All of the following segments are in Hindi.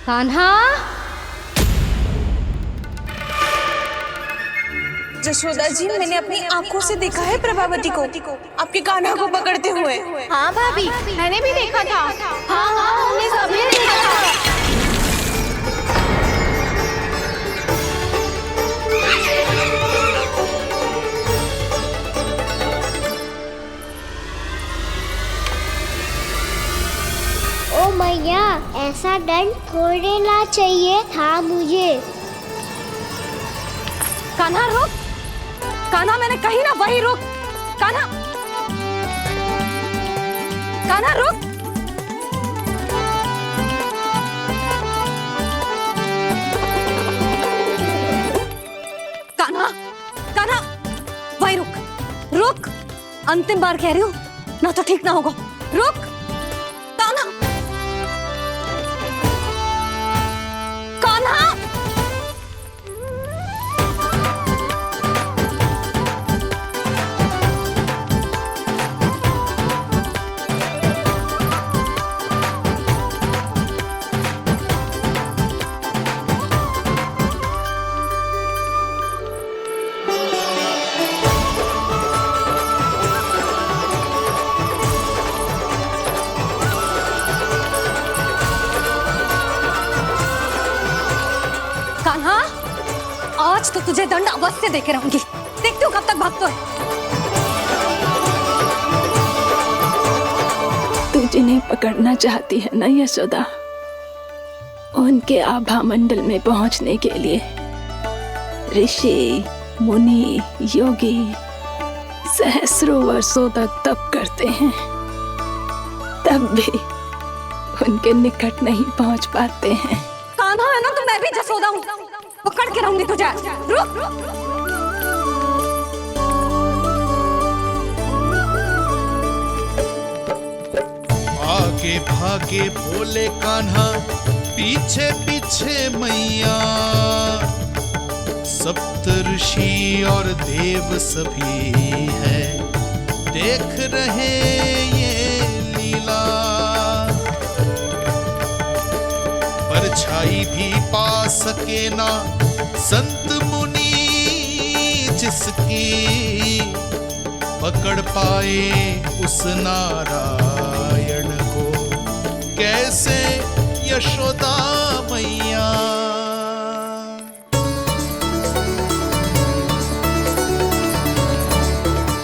कान्हा। जशोदा जी, मैंने अपनी आंखों से देखा है प्रभावती को आपके कान्हा को पकड़ते हुए। हाँ भाभी, मैंने भी देखा था। हाँ हाँ, हमने सबने देखा था। ओ मैया, ऐसा दंड थोड़े ना चाहिए था मुझे। कान्हा रुक, कान्हा मैंने कही ना वही रुक। कान्हा, कान्हा रुक। कान्हा, कान्हा वही रुक, रुक। अंतिम बार कह रही हूँ, ना तो ठीक ना होगा। रुक कान्हा, कान्हा। कान्हा, आज तो तुझे दंड अवश्य देके रहूंगी। देखती हूँ कब तक भागता है। तू जिन्हें पकड़ना चाहती है ना यशोदा, उनके आभा मंडल में पहुंचने के लिए ऋषि, मुनि, योगी सहस्रों वर्षों तक तप करते हैं, तब भी उनके निकट नहीं पहुंच पाते हैं। कान्हा है ना, तो मैं भी जसोदा हूँ, पकड़ के रहूंगी तुझे। रुक। आगे भागे बोले कान्हा, पीछे पीछे मैया। सप्त ऋषि और देव सभी है, देख रहे ये लीला। परछाई भी पा सके ना संत मुनि, जिसकी पकड़ पाए उस नारायण को, कैसे यशोदा मैया।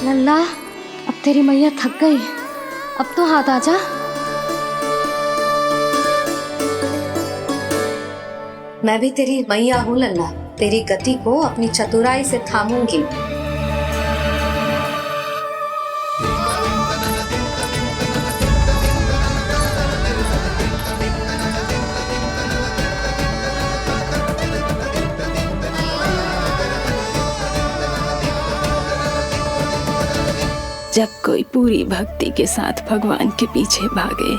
लल्ला, अब तेरी मैया थक गई, अब तो हाथ आजा। मैं भी तेरी मैया हूँ लल्ला, तेरी गति को अपनी चतुराई से थामूंगी। जब कोई पूरी भक्ति के साथ भगवान के पीछे भागे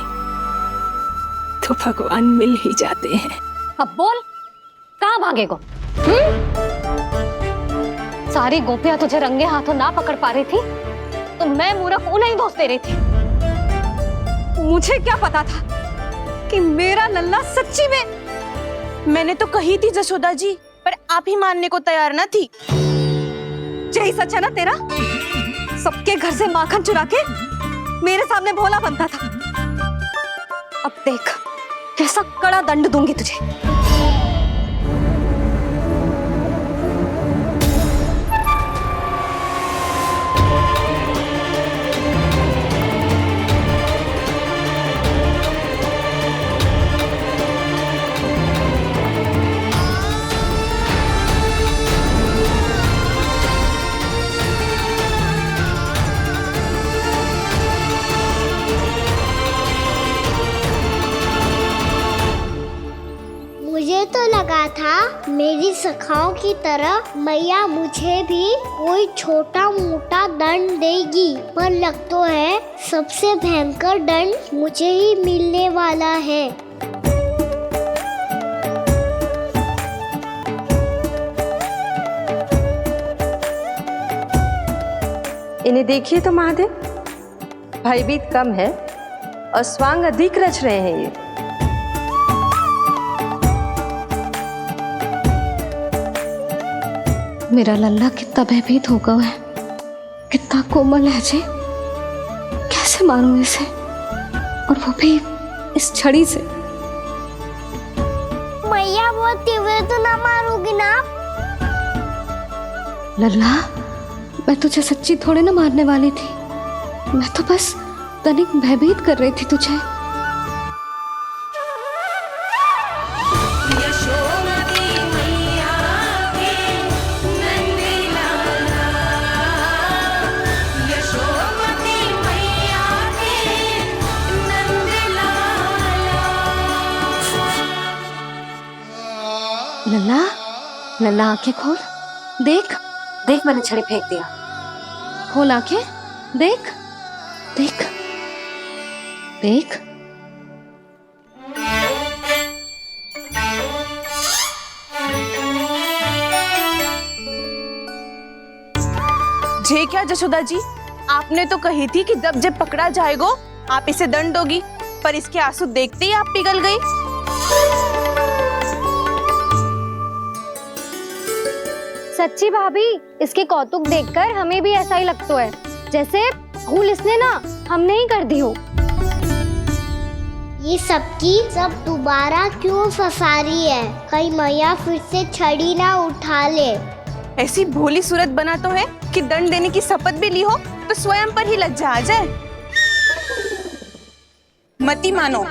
तो भगवान मिल ही जाते हैं। अब बोल, कहाँ भागेगा? सारी गोपियां तुझे रंगे हाथों ना पकड़ पा रही थी, तो मैं मूर्ख उन्हें ही दोष दे रही थी। मुझे क्या पता था कि मेरा लल्ला सच्ची में। मैंने तो कही थी जशोदा जी, पर आप ही मानने को तैयार ना थी। यही सच है ना तेरा? सबके घर से माखन चुरा के मेरे सामने भोला बनता था। अब देख कैसा कड़ा दंड दूंगी तुझे। मुझे तो लगा था मेरी सखाओं की तरह मैया मुझे भी कोई छोटा मोटा दंड देगी, पर लग तो है सबसे भयंकर दंड मुझे ही मिलने वाला है। इन्हें देखिए तो महादेव, भयभीत कम है और स्वांग अधिक रच रहे हैं ये। मेरा लल्ला कितना भयभीत होगा है, कितना कोमल है जी। कैसे मारूं इसे, और वो भी इस छड़ी से। मैया बहुत तीव्र तो ना मारोगी ना? लल्ला, मैं तुझे सच्ची थोड़े ना मारने वाली थी। मैं तो बस तनिक भयभीत कर रही थी तुझे। लल्ला, लल्ला आंखें खोल, देख देख, मैंने छड़ी फेंक दिया। खोल आंखें, देख देख देख। जे क्या जशोदा जी, आपने तो कही थी कि जब पकड़ा जाएगा आप इसे दंड दोगी, पर इसके आंसू देखते ही आप पिघल गई। सच्ची भाभी, इसके कौतुक देखकर हमें भी ऐसा ही लगता है, जैसे भूल इसने ना हमने ही कर दी हो। ये सब दोबारा क्यों फंसा रही है? कहीं मैया फिर से छड़ी ना उठा ले। ऐसी भोली सूरत बना तो है कि दंड देने की शपथ भी ली हो तो स्वयं पर ही लज्जा आ जाए। मती मानो,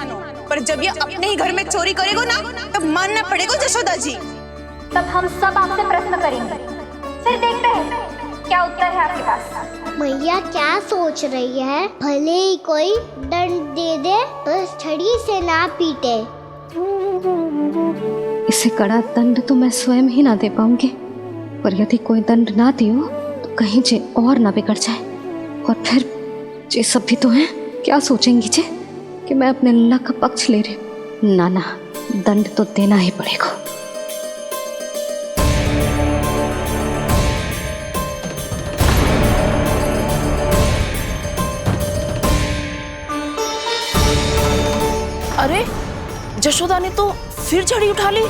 पर जब ये अपने ही घर में चोरी करेगा ना, तब मानना पड़ेगा जशोदा जी। तब हम सब आपसे प्रश्न करेंगे, फिर देखते हैं क्या उत्तर है आपके पास। मैया क्या सोच रही है? भले ही कोई दंड दे दे, बस छड़ी से ना पीटे। इसे कड़ा दंड तो मैं स्वयं ही ना दे पाऊंगी, पर यदि कोई दंड ना दियो तो कहीं जे और ना बिगड़ जाए, और फिर जे सब भी तो हैं, क्या सोचेंगी जे कि मैं अपने लल्ला का पक्ष ले रही। ना ना, दंड तो देना ही पड़ेगा। अरे, जशोदा ने तो फिर छड़ी उठा ली।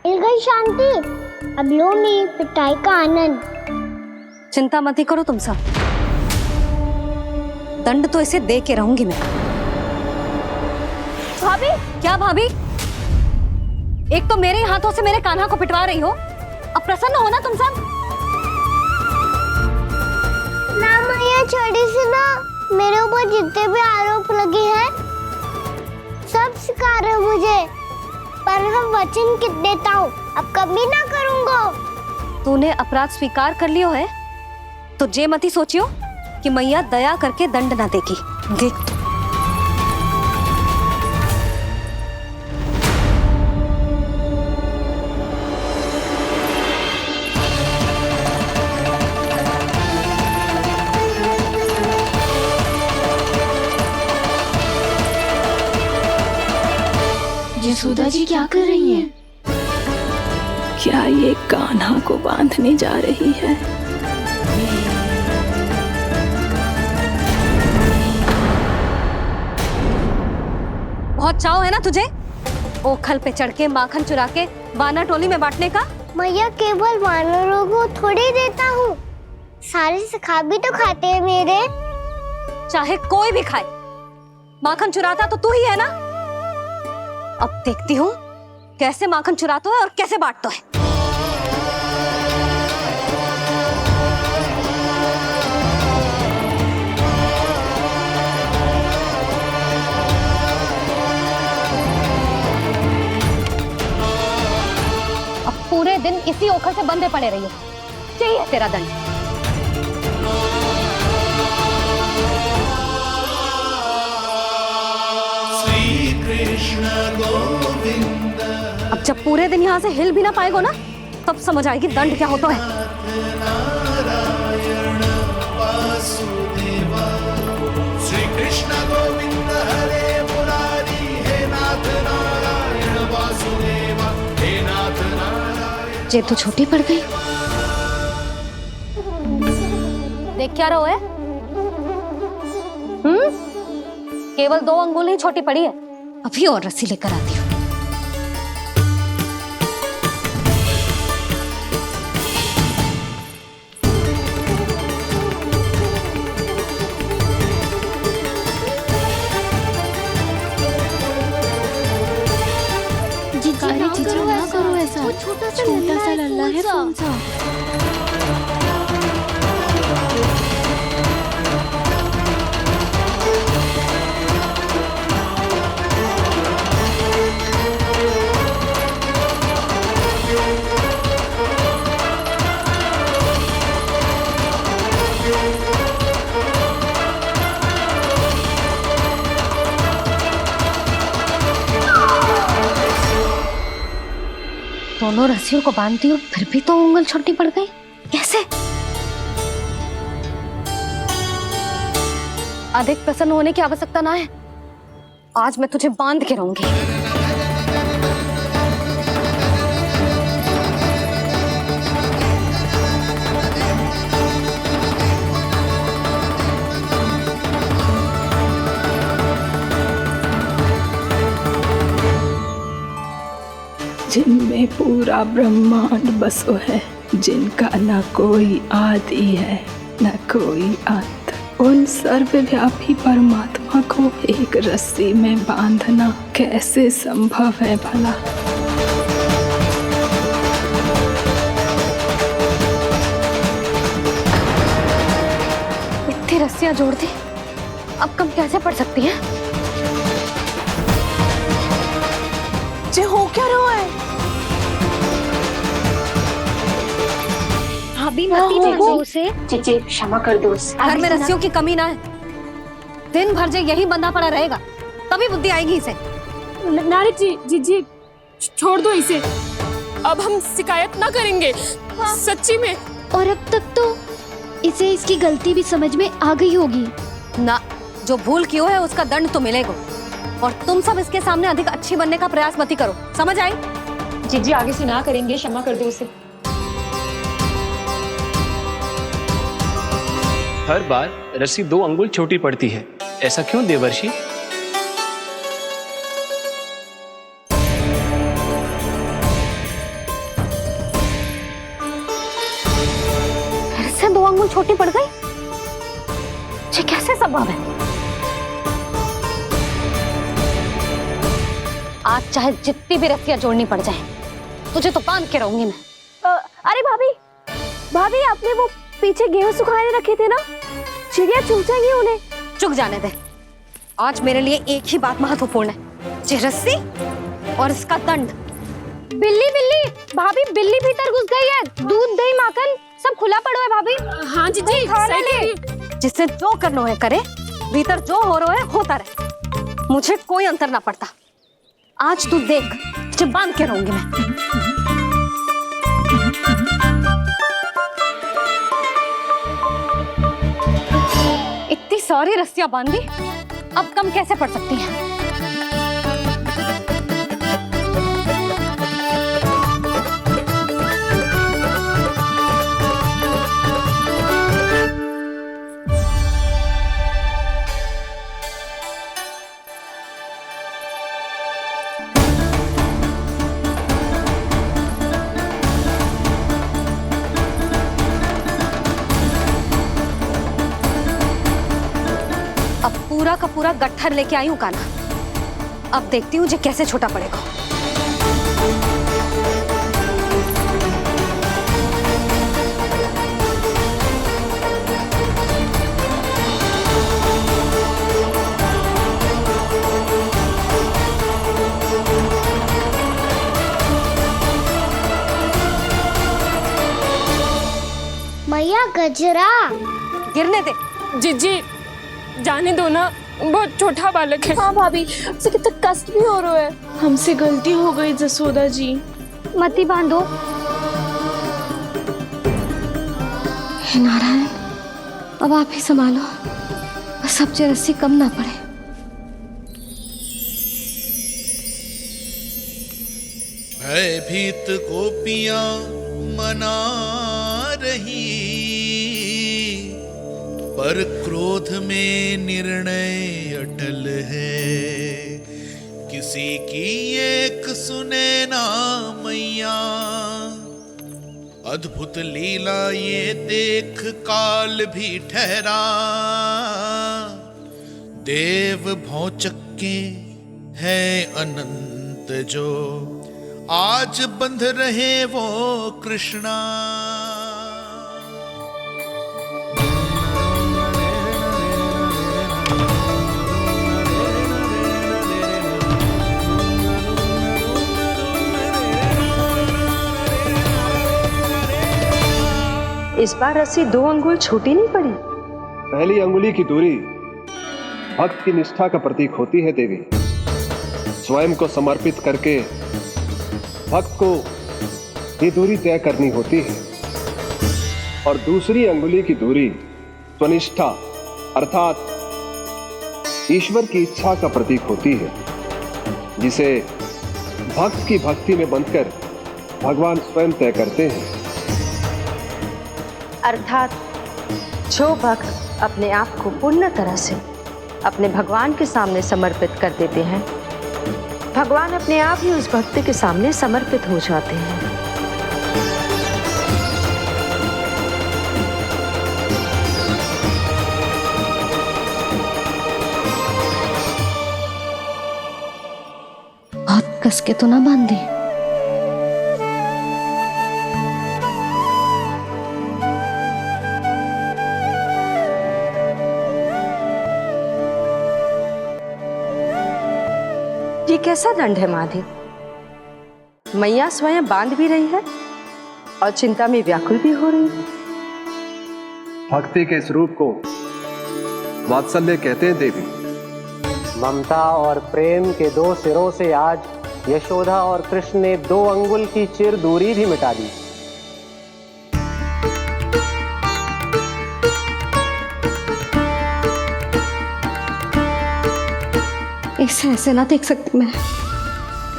मिल गई शांति, अब लो मेरी पिटाई का आनंद। चिंता मत ही करो तुम सब, दंड तो इसे दे के रहूंगी मैं। भाभी, क्या भाभी? एक तो मेरे हाथों से मेरे कान्हा को पिटवा रही हो, अब प्रसन्न हो ना तुम सब। ना मैया, छड़ी से ना मेरे ऊपर जितने भी आरोप लगे हैं सब स्वीकार है मुझे, पर हम वचन कित देता हूँ, अब कभी ना करूँगा। तूने अपराध स्वीकार कर लियो है तो जे मती सोचियो कि मैया दया करके दंड ना देगी। देख, यशोदा जी क्या कर रही हैं? क्या ये कान्हा को बांधने जा रही है? बहुत चाव है ना तुझे ओखल पे चढ़ के माखन चुरा के वानर टोली में बांटने का। मैया, केवल वानरों को थोड़ी देता हूँ, सारे सखा भी तो खाते हैं मेरे। चाहे कोई भी खाए, माखन चुराता तो तू ही है ना। अब देखती हूँ कैसे माखन चुराता है और कैसे बांटता है। अब पूरे दिन इसी ओखल से बंधे पड़े रहिए, चाहिए तेरा दंड। अब जब पूरे दिन यहाँ से हिल भी ना पाएगो ना, तब समझ आएगी दंड क्या होता है। श्री कृष्ण गोविंद हरे मुरारी, हे नाथ नारायण वासुदेवा, हे नाथ नारायण। जे तो छोटी पड़ गई, देख क्या रहो है? केवल 2 अंगुल ही छोटी पड़ी है। अभी और रस्सी लेकर आती हूँ। जीजी ना करो ऐसा। वो छोटा सा लल्ला है कौन सा? दोनों रस्सियों को बांधती हूँ, फिर भी तो उंगल छोटी पड़ गई। कैसे? अधिक प्रसन्न होने की आवश्यकता ना है। आज मैं तुझे बांध के रहूंगी। जिनमें पूरा ब्रह्मांड बसो है, जिनका न कोई आदि है न कोई अंत, उन सर्वव्यापी परमात्मा को एक रस्सी में बांधना कैसे संभव है भला? इतनी रस्सियां जोड़ दी, अब कम कैसे पड़ सकती हैं? जे हो क्या रहा है? अभी मती देखो उसे। जीजी क्षमा कर दो उसे। घर में रस्सियों की कमी ना है। दिन भर जे यही बंधा पड़ा रहेगा, तभी बुद्धि आएगी इसे। नारी जी छोड़ दो इसे। अब हम शिकायत ना करेंगे। सच्ची में। और अब तक तो इसे इसकी गलती भी समझ में आ गई होगी ना। जो भूल की हो है उसका दंड तो मिलेगा। और तुम सब इसके सामने अधिक अच्छी बनने का प्रयास मत करो, समझ आई? जीजी आगे से ना करेंगे, क्षमा कर दो उसे। हर बार रस्सी 2 अंगुल छोटी पड़ती है, ऐसा क्यों देवर्षि? फिर से 2 अंगुल छोटी पड़ गई? ये कैसे संभव है? आज चाहे जितनी भी रस्सियां जोड़नी पड़ जाए, तुझे तो बांध के रहूंगी मैं। अरे भाभी आपने वो पीछे गेहूं सुखाने रखे थे ना, चिड़िया चुग जाएंगी उन्हें। चुक जाने दे। आज मेरे लिए एक ही बात महत्वपूर्ण है, ये रस्सी और इसका दंड। बिल्ली भाभी, बिल्ली भीतर घुस गई है। दूध दही माखन सब खुला पड़ा है भाभी। हाँ जीजी सही कह रही है। जिससे जो करना है करे, भीतर जो हो रहा है होता रहे, मुझे कोई अंतर ना पड़ता। आज तू देख, तुझे बांध के रहूंगी मैं। इतनी सारी रस्सियां बांधी, अब कम कैसे पड़ सकती हैं? पूरा का पूरा गट्ठर लेके आई हूँ कान्हा। अब देखती हूँ जे कैसे छोटा पड़ेगा। मैया गजरा गिरने दे। जीजी जाने दो ना, बहुत छोटा बालक है। हाँ भाभी, उसे कितना कष्ट भी हो रहा है। हमसे गलती हो गई जसोदा जी। मती बांधो। हे नारायण, अब आप ही संभालो, बस अब जे रस्सी कम ना पड़े। भयभीत गोपियां मना रही, पर क्रोध में निर्णय अटल है, किसी की एक सुने ना मैया। अद्भुत लीला ये देख काल भी ठहरा, देव भौचक्के है अनंत जो, आज बंध रहे वो कृष्णा। इस बार रस्सी 2 अंगुल छोटी नहीं पड़ी। पहली अंगुली की दूरी भक्त की निष्ठा का प्रतीक होती है देवी। स्वयं को समर्पित करके भक्त को ये दूरी तय करनी होती है। और दूसरी अंगुली की दूरी स्वनिष्ठा अर्थात ईश्वर की इच्छा का प्रतीक होती है, जिसे भक्त की भक्ति में बंधकर भगवान स्वयं तय करते हैं। अर्थात जो भक्त अपने आप को पूर्ण तरह से अपने भगवान के सामने समर्पित कर देते हैं, भगवान अपने आप ही उस भक्त के सामने समर्पित हो जाते हैं। बहुत कस के तो ना बांधी। ये कैसा दंड है माधे? मैया स्वयं बांध भी रही है और चिंता में व्याकुल भी हो रही है। भक्ति के स्वरूप को वात्सल्य कहते हैं देवी। ममता और प्रेम के 2 सिरों से आज यशोदा और कृष्ण ने 2 अंगुल की चिर दूरी भी मिटा दी। इसे ऐसे ना देख सकती मैं,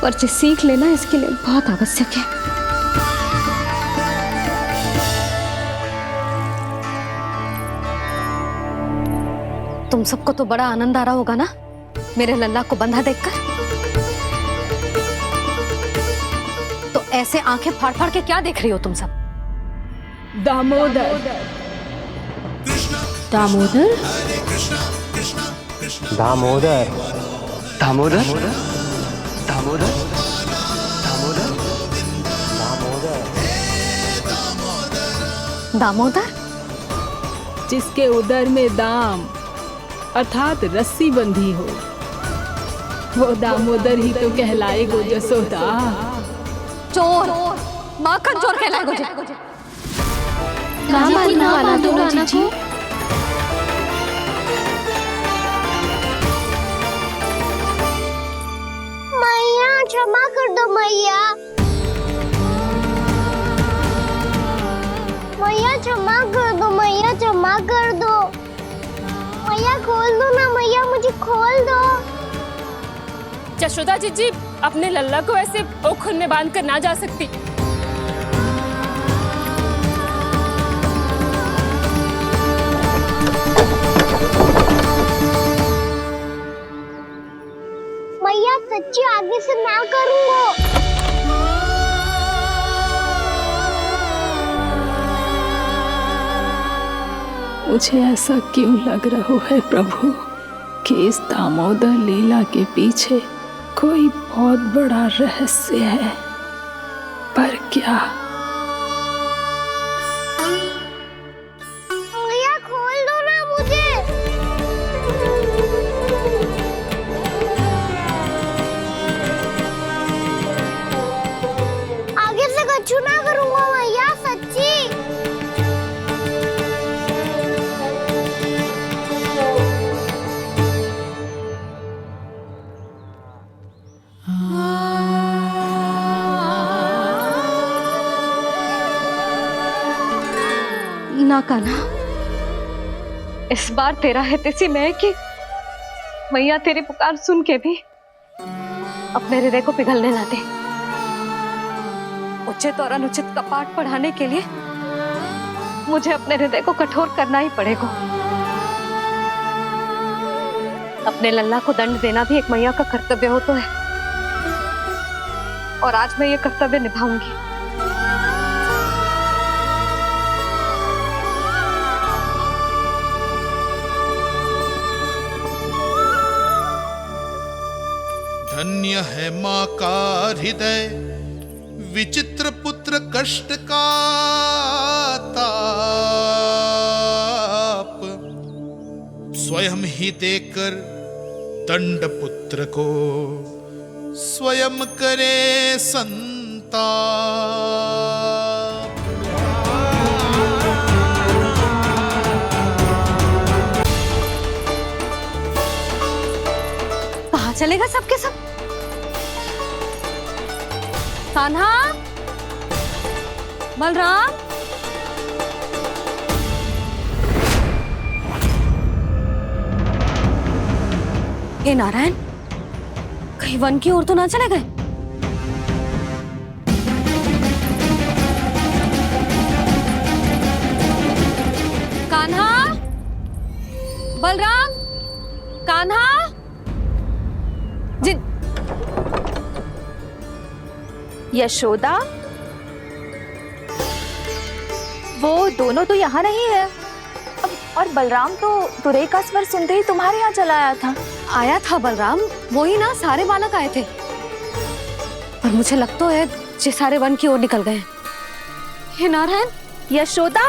पर जो सीख लेना इसके लिए बहुत आवश्यक है। तुम सबको तो बड़ा आनंद आ रहा होगा ना मेरे लल्ला को बंधा देखकर। तो ऐसे आंखें फाड़ फाड़ के क्या देख रही हो तुम सब? दामोदर। दामोदर? दामोदर। दामोदर? दामोदर? दामोदर? दामोदर? जिसके उदर में दाम अर्थात रस्सी बंधी हो, वो दामोदर ही तो कहलाएगो जसोदा। चोर, माखन चोर कहलाएगो जी। कहाँ बांधना वाला दो राना को? मैया क्षमा कर दो मैया। मैया क्षमा कर दो, मैया क्षमा कर दो। मैया खोल दो ना मैया, मुझे खोल दो। यशोदा जी अपने लल्ला को ऐसे ओखल में बांध कर ना जा सकती। मैया सच्ची आगे से ना करूंगा। मुझे ऐसा क्यों लग रहा है प्रभु कि इस दामोदर लीला के पीछे कोई बहुत बड़ा रहस्य है, पर क्या? मैया खोल दो ना मुझे। आगे से कछु ना करूंगा मैया, सच्ची। ना कान्हा, इस बार तेरा है तेसी मैं कि मैया तेरी पुकार सुन के भी अपने हृदय को पिघलने ना दे। उचित और अनुचित का पाठ पढ़ाने के लिए मुझे अपने हृदय को कठोर करना ही पड़ेगा। अपने लल्ला को दंड देना भी एक मैया का कर्तव्य हो तो है, और आज मैं ये कर्तव्य निभाऊंगी। धन्य है माँ का हृदय, विचित्र पुत्र कष्ट का ताप, स्वयं ही देकर दंड पुत्र को स्वयं करे संताप। कहाँ चलेगा सबके सब? कान्हा, बलराम, हे नारायण, कहीं वन की ओर तो ना चले गए? कान्हा, बलराम, कान्हा, जिन यशोदा, वो दोनों तो यहाँ नहीं है। अब और बलराम तो तुरई का स्वर सुनते ही तुम्हारे यहाँ चला आया था। आया था बलराम, वही ना सारे बालक आए थे, पर मुझे लगता है ये सारे वन की ओर निकल गए। हे नारायण, यशोदा,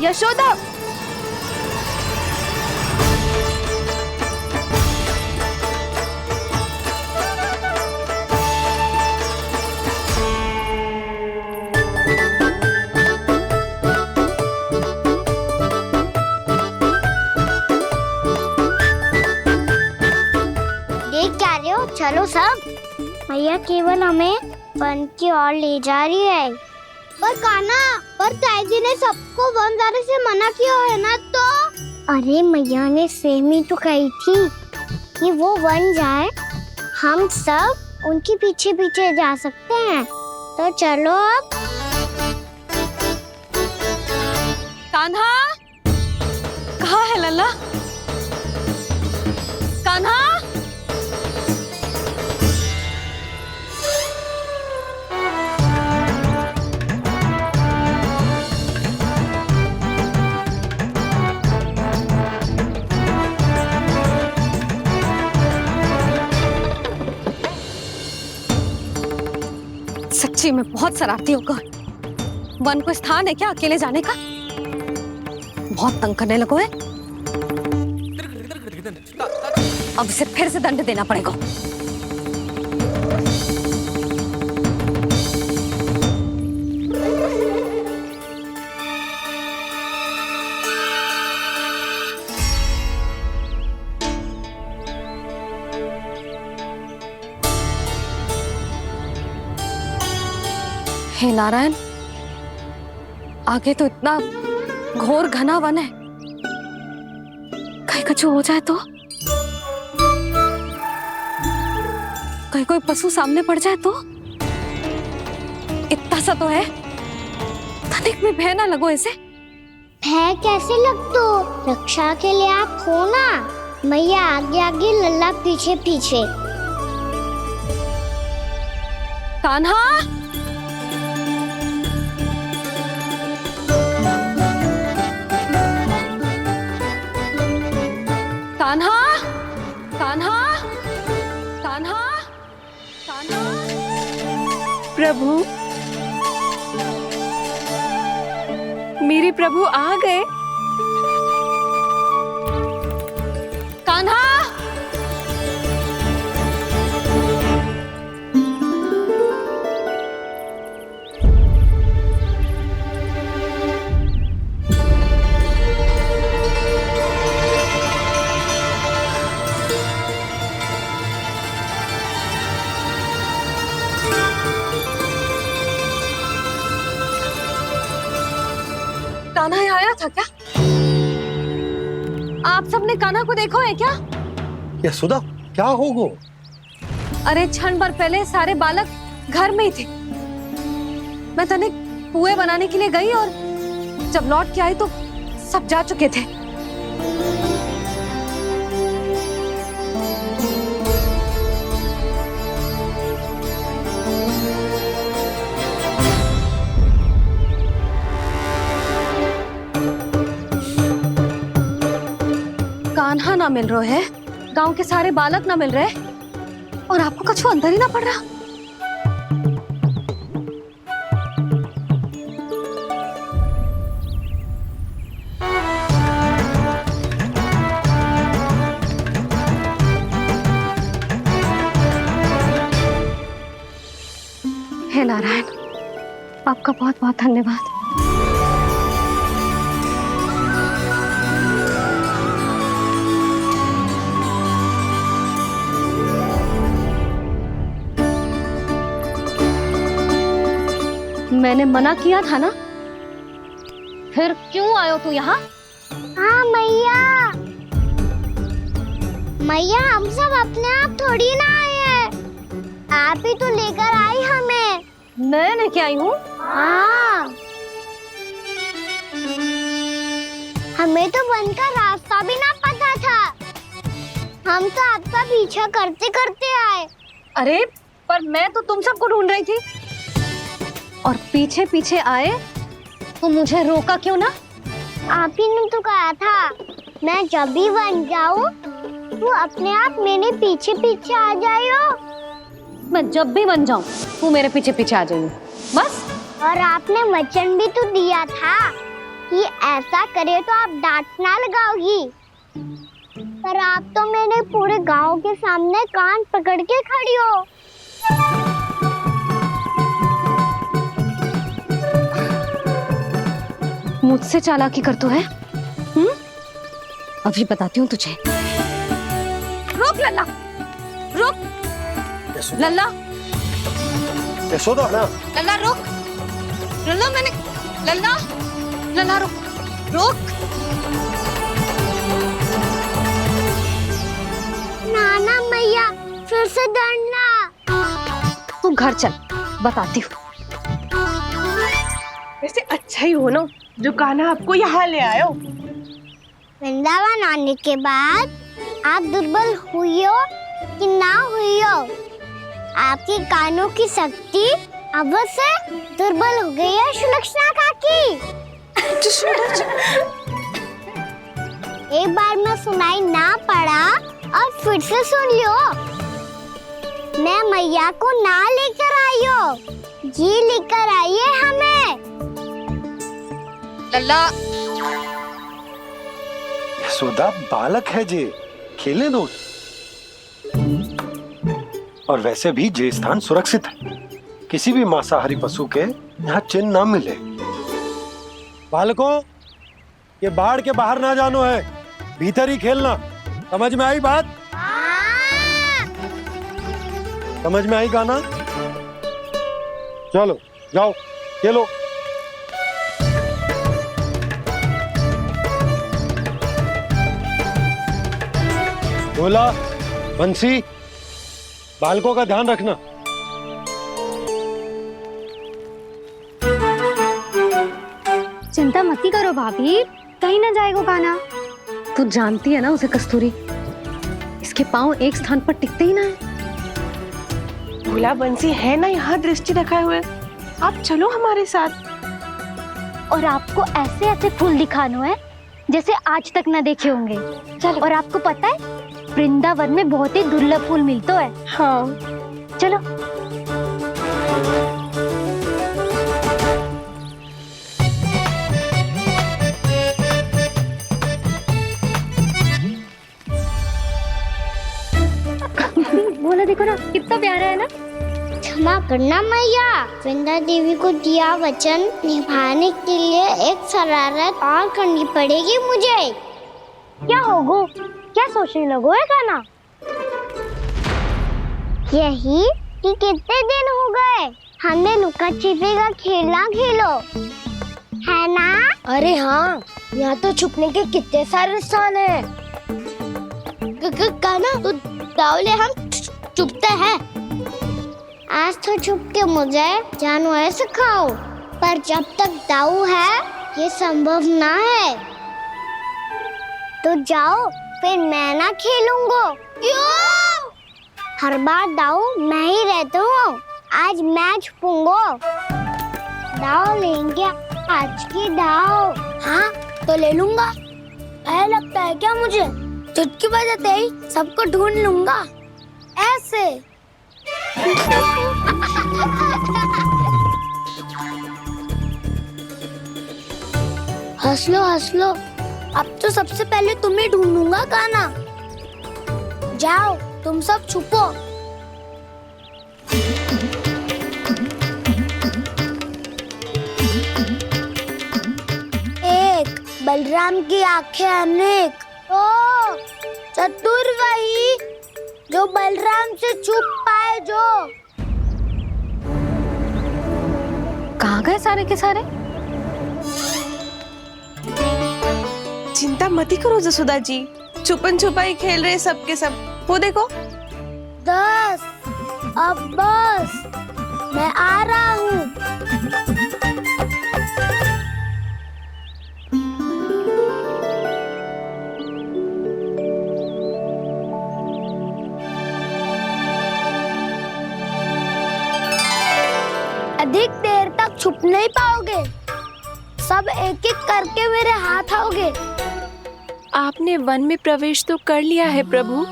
यशोदा, चलो सब, मैया केवल हमें वन की ओर ले जा रही है। पर कान्हा, पर ताईजी ने सबको वन जाने से मना किया है ना तो? अरे मैया ने सेम ही तो कही थी कि वो वन जाए, हम सब उनके पीछे पीछे जा सकते हैं। तो चलो अब। कान्हा, कहाँ है लल्ला? कान्हा, सच्ची में बहुत शरारती होकर वन को स्थान है क्या अकेले जाने का? बहुत तंग करने लगो है। अब इसे फिर से दंड देना पड़ेगा। हे नारायण, आगे तो इतना घोर घना वन है, कहीं कुछ हो जाए तो? कहीं कोई पशु सामने पड़ जाए तो? इतना सा तो है, तनिक में भय ना लगो इसे। भय कैसे लग तो? रक्षा के लिए आप हो ना। मैया आगे आगे, लल्ला पीछे पीछे। कान्हा, कान्हा, कान्हा, कान्हा, कान्हा। प्रभु, मेरे प्रभु आ गए। कान्हा, कान्हा यहाँ आया था क्या? आप सबने कान्हा को देखो है क्या? यशोदा, क्या होगा? अरे क्षण भर पहले सारे बालक घर में ही थे। मैं तनिक पुए बनाने के लिए गई और जब लौट के आई तो सब जा चुके थे। ना मिल रहे है, गांव के सारे बालक ना मिल रहे, और आपको कछु अंदर ही ना पड़ रहा। हे नारायण, आपका बहुत बहुत धन्यवाद। मैंने मना किया था ना, फिर क्यों आयो तू यहाँ? हाँ मैया, मैया हम सब अपने आप थोड़ी ना आए हैं, आप ही तो लेकर आई हमें। मैं लेके आई हूँ? हाँ, हमें तो वन का रास्ता भी ना पता था, हम तो आपका पीछा करते करते आए। अरे पर मैं तो तुम सबको ढूंढ रही थी, और पीछे पीछे आए तो मुझे रोका क्यों ना? आप ही ने तो कहा था मैं जब भी बन जाऊं तू अपने आप मेरे पीछे पीछे आ जाइयो। मैं जब भी बन जाऊं तू मेरे पीछे पीछे आ जाइयो, बस। और आपने वचन भी तो दिया था कि ऐसा करे तो आप डांट ना लगाओगी, पर आप तो मेरे पूरे गांव के सामने कान पकड़ के खड़ी हो। मुझसे चालाकी कर तो है? अभी बताती हूँ तुझे। रुक लल्ला, रुक लल्ला, यशोदा ना, लल्ला रुक, लल्ला मैंने, लल्ला, लल्ला रुक, रुक। नाना मैया फिर से डरना। तू घर चल, बताती हूँ। वैसे अच्छा ही हो ना जो कान्हा आपको यहाँ ले आयो। वृंदावन आने के बाद आप दुर्बल हुई हो कि ना हुई हो, आपके कानों की शक्ति अब से दुर्बल हो गई है सुलक्षणा काकी। एक बार में सुनाई ना पड़ा और फिर से सुन लियो। मैं मैया को ना लेकर आई हो, जी लेकर आई है हमें। लल्ला, यशोदा बालक है जे, खेले दो। और वैसे भी जे स्थान सुरक्षित है, किसी भी मांसाहारी पशु के यहाँ चिन्ह ना मिले। बालकों, ये बाढ़ के बाहर ना जानो है, भीतर ही खेलना। समझ में आई बात? समझ में आई गाना? चलो जाओ खेलो। बोला बंसी, बालकों का ध्यान रखना। चिंता मत करो भाभी, कहीं ना जाएगा कान्हा। तू जानती है ना उसे कस्तूरी, इसके पांव एक स्थान पर टिकते ही ना है। भोला बंसी है ना यहाँ दृष्टि रखाए हुए, आप चलो हमारे साथ। और आपको ऐसे ऐसे फूल दिखानो है जैसे आज तक न देखे होंगे। चलो। और आपको पता है वृंदावन में बहुत ही दुर्लभ फूल मिलते हैं। हाँ चलो। बोला देखो ना कितना प्यारा है ना। क्षमा करना मैया, वृंदा देवी को दिया वचन निभाने के लिए एक शरारत और करनी पड़ेगी मुझे। क्या होगो? क्या सोचने लगो है कान्हा? यही कि कितने दिन हो गए हमने लुका छिपी का खेलना खेलो, है ना? अरे हाँ, यहाँ तो छुपने के कितने सारे स्थान है। कान्हा तो दावले हम छुपते हैं। आज तो छुप के मुझे जानवर सिखाओ, पर जब तक दाऊ है ये संभव ना है। तो जाओ, फिर मैं ना खेलूंगा। क्यों? हर बार दाऊ मैं ही रहता हूँ, आज मैं छुपूंगा। दाऊ लेंगे आज की दाऊ। हाँ तो ले लूंगा। ऐसा लगता है क्या मुझे? चुटकी बजाते ही सबको ढूंढ लूंगा, ऐसे। हंस लो, अब तो सबसे पहले तुम्हें ढूंढूंगा गाना। जाओ, तुम सब छुपो। एक, बलराम की आंखें अनेक। ओ, चतुर वही जो बलराम से छुप पाए। जो कहाँ गए सारे के सारे? चिंता मत करो जसोदा जी, छुपन छुपाई खेल रहे सब के सब। वो देखो। 10, अब बस, मैं आ रहा हूँ। अधिक देर तक छुप नहीं पाओगे, सब एक एक करके मेरे हाथ आओगे। आपने वन में प्रवेश तो कर लिया है प्रभु,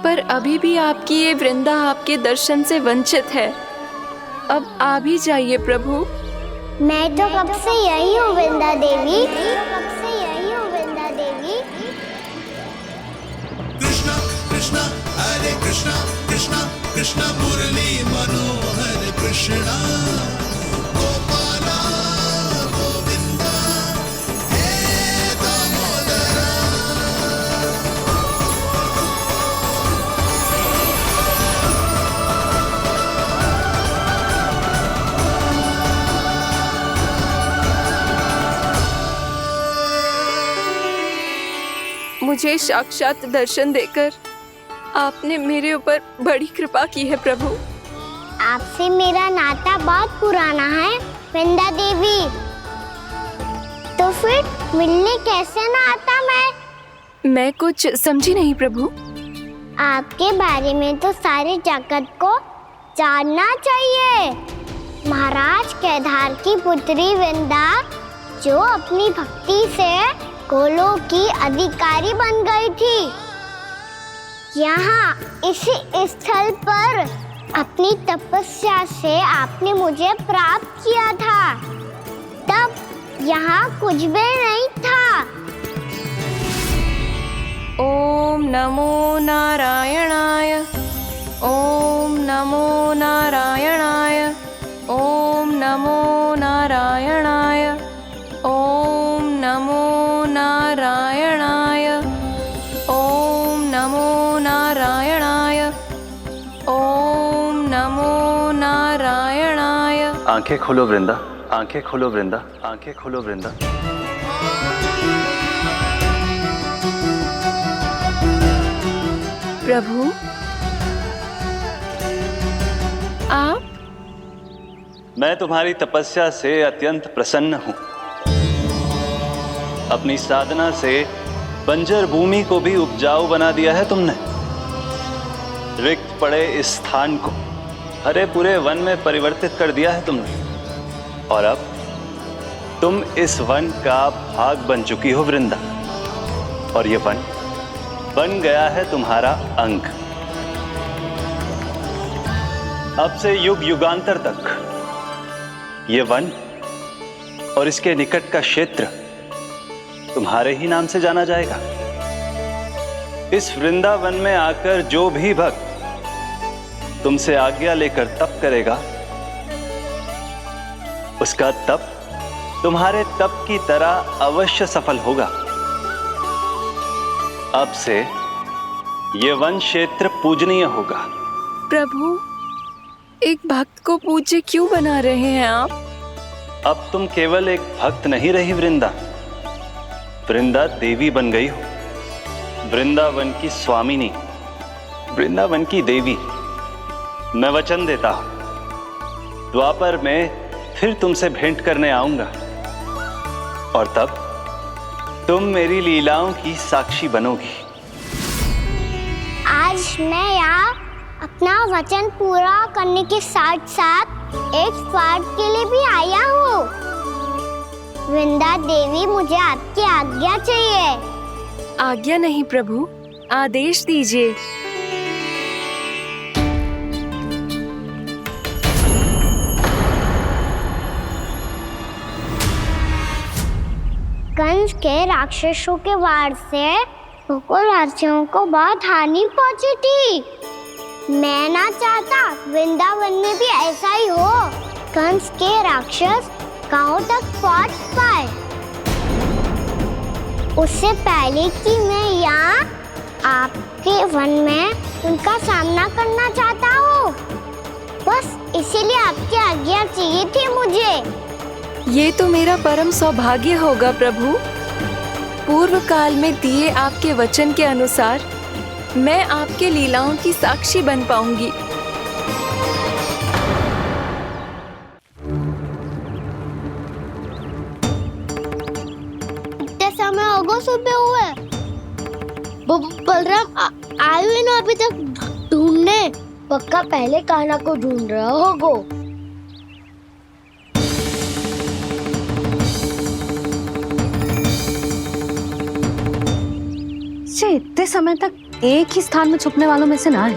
पर अभी भी आपकी ये वृंदा आपके दर्शन से वंचित है। अब आ भी जाइए प्रभु। मैं तो कब से यही हूँ वृंदा देवी। कृष्णा कृष्णा हरे कृष्णा, कृष्णा कृष्णा मुरली मनोहर कृष्णा, गोपाला गोविंदा हे दामोदरा। मुझे साक्षात दर्शन देकर आपने मेरे ऊपर बड़ी कृपा की है प्रभु। आपसे मेरा नाता बहुत पुराना है वृंदा देवी, तो फिर मिलने कैसे ना आता मैं कुछ समझी नहीं प्रभु। आपके बारे में तो सारे जगत को जानना चाहिए। महाराज केदार की पुत्री वृंदा, जो अपनी भक्ति से गोलोक की अधिकारी बन गई थी, यहाँ इसी स्थल पर अपनी तपस्या से आपने मुझे प्राप्त किया था। तब यहाँ कुछ भी नहीं था। ओम नमो नारायणाय, ओम नमो नारायणाय, ओम नमो नारायणाय, ओम नमो नारायणाय, ओम नमो नारायणाय, ओम नमो नारायणाय। आंखें खोलो वृंदा, आंखें खोलो वृंदा, आंखें खोलो वृंदा। प्रभु, आप? मैं तुम्हारी तपस्या से अत्यंत प्रसन्न हूं। अपनी साधना से बंजर भूमि को भी उपजाऊ बना दिया है तुमने। रिक्त पड़े इस स्थान को हरे पूरे वन में परिवर्तित कर दिया है तुमने, और अब तुम इस वन का भाग बन चुकी हो वृंदा, और ये वन बन गया है तुम्हारा अंग। अब से युग युगांतर तक ये वन और इसके निकट का क्षेत्र तुम्हारे ही नाम से जाना जाएगा। इस वृंदावन में आकर जो भी भक्त तुमसे आज्ञा लेकर तप करेगा, उसका तप तुम्हारे तप की तरह अवश्य सफल होगा। अब से ये वन क्षेत्र पूजनीय होगा। प्रभु, एक भक्त को पूज्य क्यों बना रहे हैं आप? अब तुम केवल एक भक्त नहीं रही वृंदा, वृंदा देवी बन गई हो। वृंदावन की स्वामिनी, वृंदावन की देवी। मैं वचन देता हूं, द्वापर में फिर तुमसे भेंट करने आऊंगा, और तब तुम मेरी लीलाओं की साक्षी बनोगी। आज मैं यहाँ अपना वचन पूरा करने के साथ साथ एक स्वार्थ के लिए भी आया हूँ। वृंदा देवी, मुझे आपकी आज्ञा चाहिए। आज्ञा नहीं प्रभु, आदेश दीजिए। कंस के राक्षसों के वार से गोकुलवासियों को बहुत हानि पहुंची थी। मैं ना चाहता वृंदावन में भी ऐसा ही हो। कंस के राक्षस गांव तक पहुंच पाए, उससे पहले कि मैं यहाँ आपके वन में उनका सामना करना चाहता हूँ। बस इसीलिए आपकी आज्ञा चाहिए थी मुझे। ये तो मेरा परम सौभाग्य होगा प्रभु। पूर्व काल में दिए आपके वचन के अनुसार मैं आपके लीलाओं की साक्षी बन पाऊंगी। इतने समय होगा सुबह हुए, बलराम आए हुए ना अभी तक ढूंढने। पक्का पहले कान्हा को ढूंढ रहा होगा। इतने समय तक एक ही स्थान में छुपने वालों में से ना है।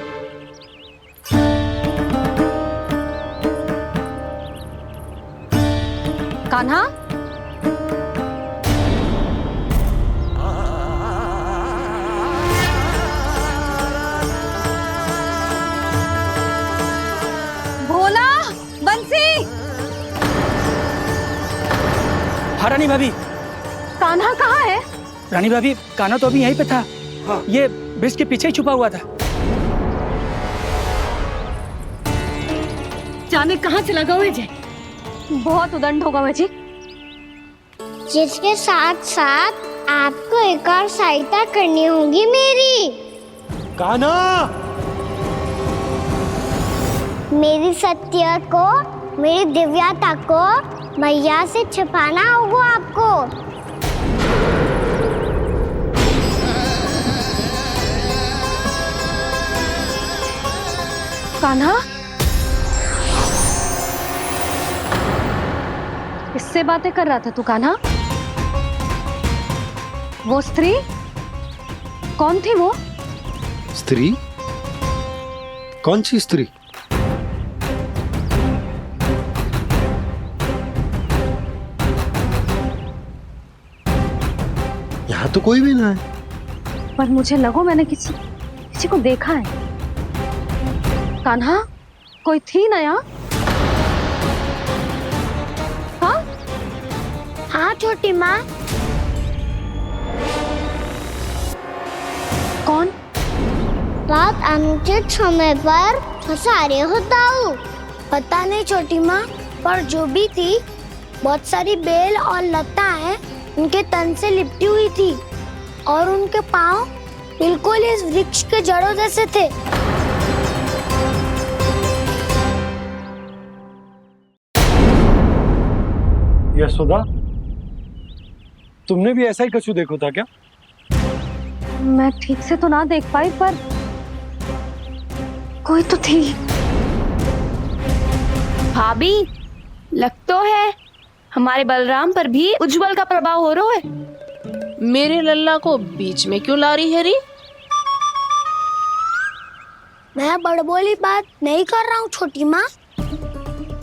कान्हा, भोला, बंसी। हाँ रानी भाभी। कान्हा कहाँ है? रानी भाभी, कान्हा तो अभी यहीं पे था। हाँ। ये ब्रिज के पीछे ही छुपा हुआ था। जाने कहाँ चला गया है? बहुत उदंड होगा वह जी। जिसके साथ साथ आपको एक और सहायता करनी होगी मेरी। कान्हा, मेरी सत्य को, मेरी दिव्यता को मैया से छिपाना होगा आपको। कान्हा, किससे बातें कर रहा था तू कान्हा? वो स्त्री कौन थी? वो स्त्री? कौन सी स्त्री? यहाँ तो कोई भी ना है। पर मुझे लगो मैंने किसी को देखा है। कान्हा, कोई थी ना यहाँ? हाँ? हाँ छोटी माँ। कौन? रात अनुचित समय पर फंसारे होता हूँ। पता नहीं छोटी माँ, पर जो भी थी, बहुत सारी बेल और लताएं उनके तन से लिपटी हुई थी और उनके पाँव बिल्कुल इस वृक्ष के जड़ों जैसे थे। यशोदा, तुमने भी ऐसा ही कछु देखो था क्या? मैं ठीक से तो ना देख पाई, पर कोई तो थी। भाभी, लग तो है हमारे बलराम पर भी उज्जवल का प्रभाव हो रहा है। मेरे लल्ला को बीच में क्यों ला रही है री? मैं बड़बोली बात नहीं कर रहा हूँ छोटी माँ।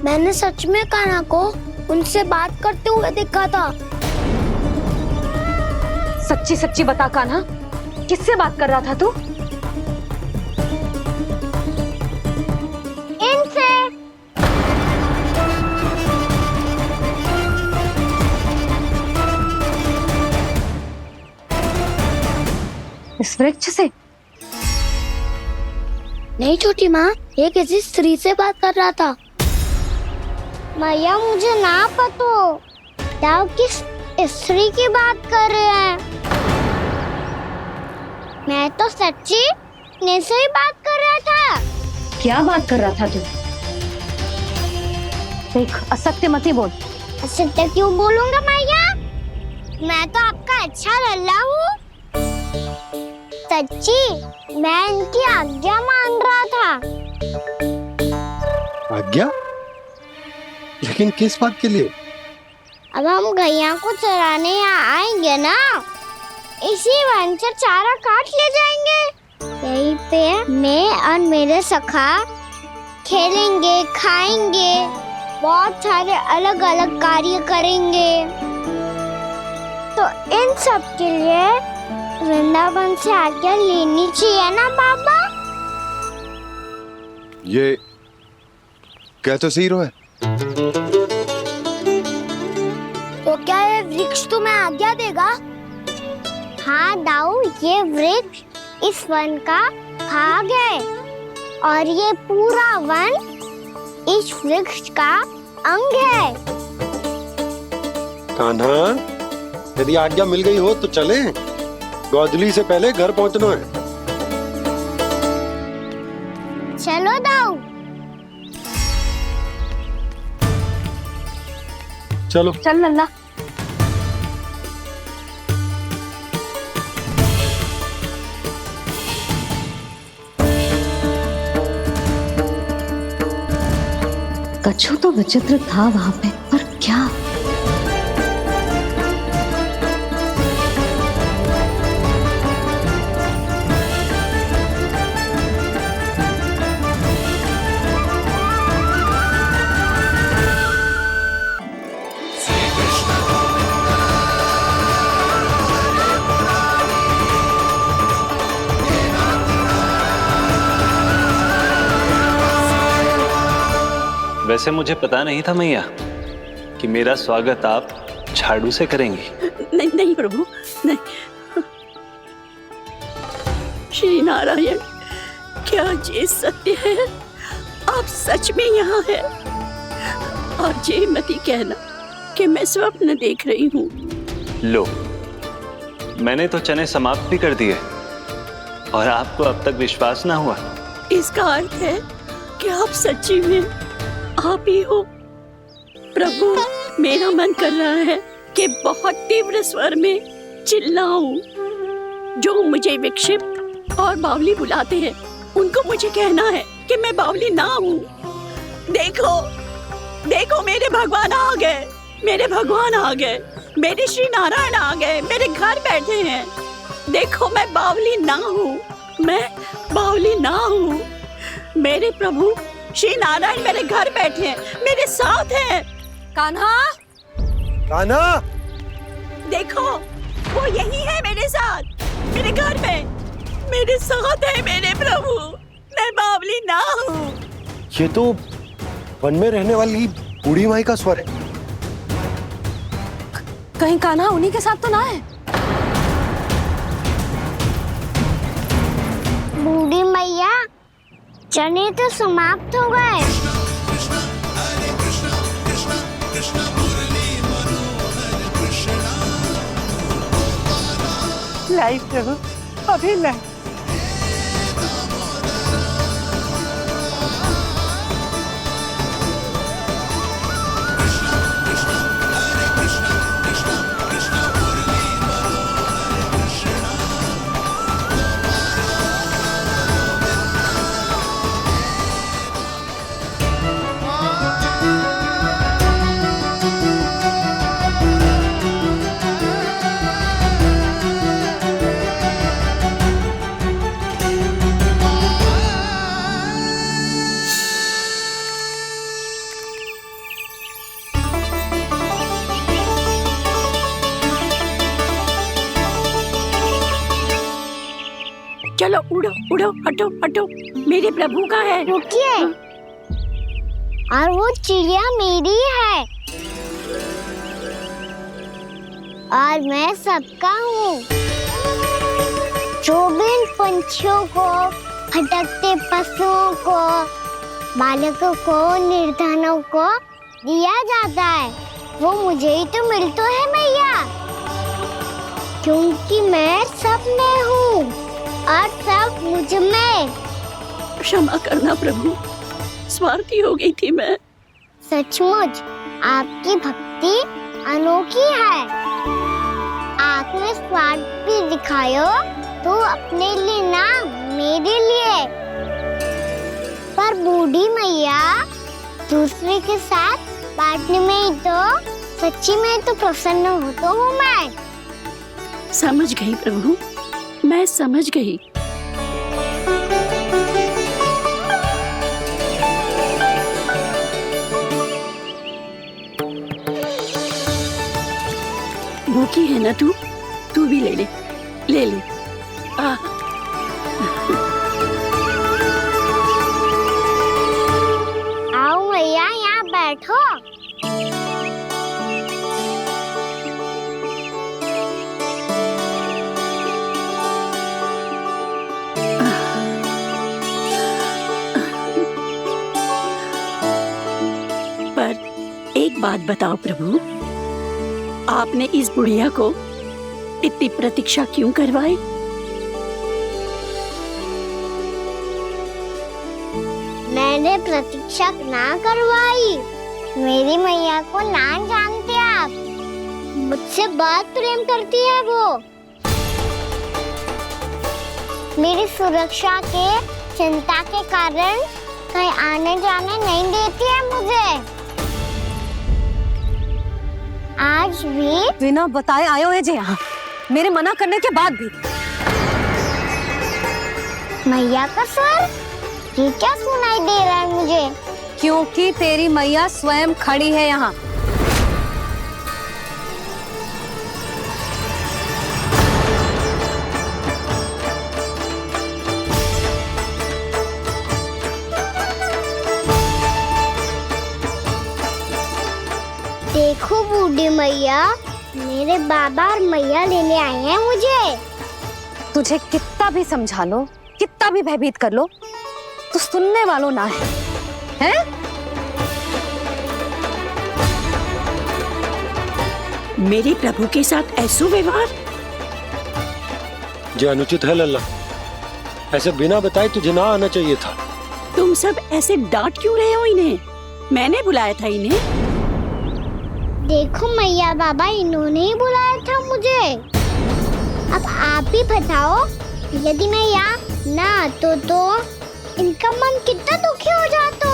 मैंने सच में कान्हा को उनसे बात करते हुए देखा था। सच्ची सच्ची बता कान्हा, किससे बात कर रहा था तू? इनसे। इस वृक्ष से? नहीं छोटी माँ, ये किसी स्त्री से बात कर रहा था। मैया मुझे ना पतो क्या किस स्त्री की बात कर रहे हैं। मैं तो सच्ची ने से ही बात कर रहा था। क्या बात कर रहा था तू? देख, असत्य मत ही बोल। असत्य क्यों बोलूंगा मैया? मैं तो आपका अच्छा लल्ला हूँ। सच्ची मैं इनकी आज्ञा मान रहा था। आज्ञा? लेकिन किस बात के लिए? अब हम गैया को चराने यहाँ आएंगे ना, इसी वन से चारा काट ले जाएंगे। यहीं पे मैं और मेरे सखा खेलेंगे, खाएंगे, बहुत सारे अलग अलग कार्य करेंगे। तो इन सब के लिए वृंदावन से आज्ञा लेनी चाहिए ना बाबा? ये कह तो सही रहा है। तो क्या ये वृक्ष तुम्हें आज्ञा देगा? हाँ दाऊ, ये वृक्ष इस वन का भाग है और ये पूरा वन इस वृक्ष का अंग है। कान्हा, यदि आज्ञा मिल गई हो तो चले। गोधूली से पहले घर पहुंचना है। चलो दाऊ। चलो चल लल्ला। कछु तो विचित्र था वहां पे, पर क्या? वैसे मुझे पता नहीं था मैया कि मेरा स्वागत आप झाड़ू से करेंगी। नहीं नहीं प्रभु, नहीं। श्री नारायण, क्या ये सत्य है? आप सच में यहाँ हैं? और ये मत ही कहना कि मैं स्वप्न देख रही हूँ। लो, मैंने तो चने समाप्त भी कर दिए और आपको अब तक विश्वास ना हुआ। इसका अर्थ है कि आप सच्ची में आप ही हो। प्रभु, मेरा मन कर रहा है कि बहुत तीव्र स्वर में चिल्लाऊं। जो मुझे विक्षिप्त और बावली बुलाते हैं, उनको मुझे कहना है कि मैं बावली ना हूँ। देखो, देखो, मेरे भगवान आ गए, मेरे भगवान आ गए, मेरे श्री नारायण आ गए, मेरे घर बैठे हैं। देखो, मैं बावली ना हूँ, मैं बावली ना हूँ। मेरे प्रभु श्री नारायण मेरे घर बैठे हैं, मेरे साथ हैं। कान्हा, कान्हा, देखो, वो यही है मेरे साथ, मेरे घर में, मेरे साथ है मेरे प्रभु। मैं बावली ना हूँ। ये तो वन में रहने वाली बूढ़ी माई का स्वर है। कहीं कान्हा उन्हीं के साथ तो ना है? बूढ़ी मैया, चने तो समाप्त हो गए। लाई प्रभु, अभी लाई। चलो उड़ो उड़ो, हटो हटो, मेरे प्रभु का है। रुकिए, और वो चिड़िया मेरी है और मैं सबका हूँ। जो भी इन पंछियों को, भटकते पशुओं को, बालकों को, निर्धनों को दिया जाता है, वो मुझे ही तो मिलता है मैया, क्योंकि मैं सब में हूँ और सब मुझ में। क्षमा करना प्रभु, स्वार्थी हो गई थी मैं। सचमुच आपकी भक्ति अनोखी है। आपने स्वार्थ भी दिखायो तो अपने लिए ना, मेरे लिए। पर बूढ़ी मैया, दूसरे के साथ बांटने में ही तो, सच्ची में तो प्रसन्न होता हूँ मैं। समझ गई प्रभु, मैं समझ गई। भूखी है ना तू? तू भी ले ले, ले ले। आओ मैया, यहाँ बैठो। पर एक बात बताओ प्रभु, आपने इस बुढ़िया को इतनी प्रतीक्षा क्यों करवाई? मैंने प्रतीक्षा ना करवाई। मेरी मैया को ना जानते आप, मुझसे बहुत प्रेम करती है वो। मेरी सुरक्षा के चिंता के कारण कहीं आने जाने नहीं देती है मुझे। आज भी बिना बताए आयो है जे यहाँ, मेरे मना करने के बाद भी। मैया का स्वर ये क्या सुनाई दे रहा है मुझे? क्योंकि तेरी मैया स्वयं खड़ी है यहाँ। देखो बूढ़ी मैया, मेरे बाबा और मैया लेने आए हैं मुझे। तुझे कितना भी समझा लो, कितना भी भयभीत कर लो, तो सुनने वालों ना है, हैं? मेरे प्रभु के साथ ऐसा व्यवहार जो अनुचित है लल्ला। ऐसे बिना बताए तुझे ना आना चाहिए था। तुम सब ऐसे डांट क्यों रहे हो इन्हें? मैंने बुलाया था इन्हें। देखो मैया बाबा, इन्होंने ही बुलाया था मुझे। अब आप ही बताओ, यदि मैं यहाँ ना आतो तो इनका मन कितना दुखी हो जाता।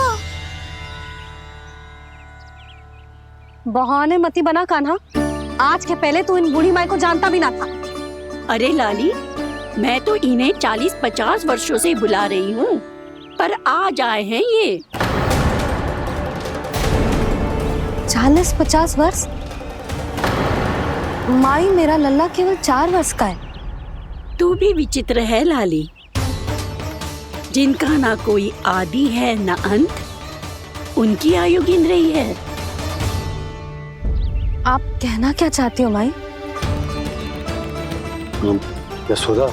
बहाने मती बना कान्हा, आज के पहले तू इन बूढ़ी माई को जानता भी ना था। अरे लाली, मैं तो इन्हें 40-50 वर्षों से बुला रही हूँ, पर आज आए हैं ये। 40-50 वर्ष? माई, मेरा लल्ला केवल 4 वर्ष का है। तू भी विचित्र है लाली, जिनका ना कोई आदि है ना अंत, उनकी आयु गिन रही है। आप कहना क्या चाहती हो माई? यशोदा,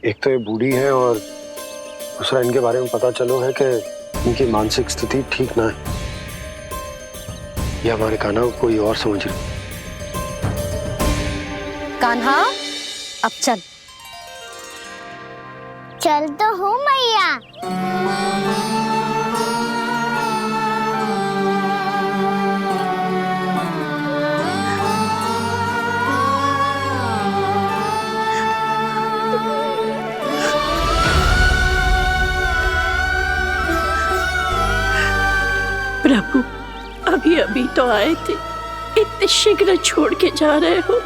एक तो ये बूढ़ी है और दूसरा इनके बारे में पता चलो है कि इनकी मानसिक स्थिति ठीक ना है। ये हमारे कान्हा को कोई और समझ रही। कान्हा, अब चल। चल तो हूँ मैया। प्रभु, अभी अभी तो आए थे, इतने शीघ्र छोड़ के जा रहे हो?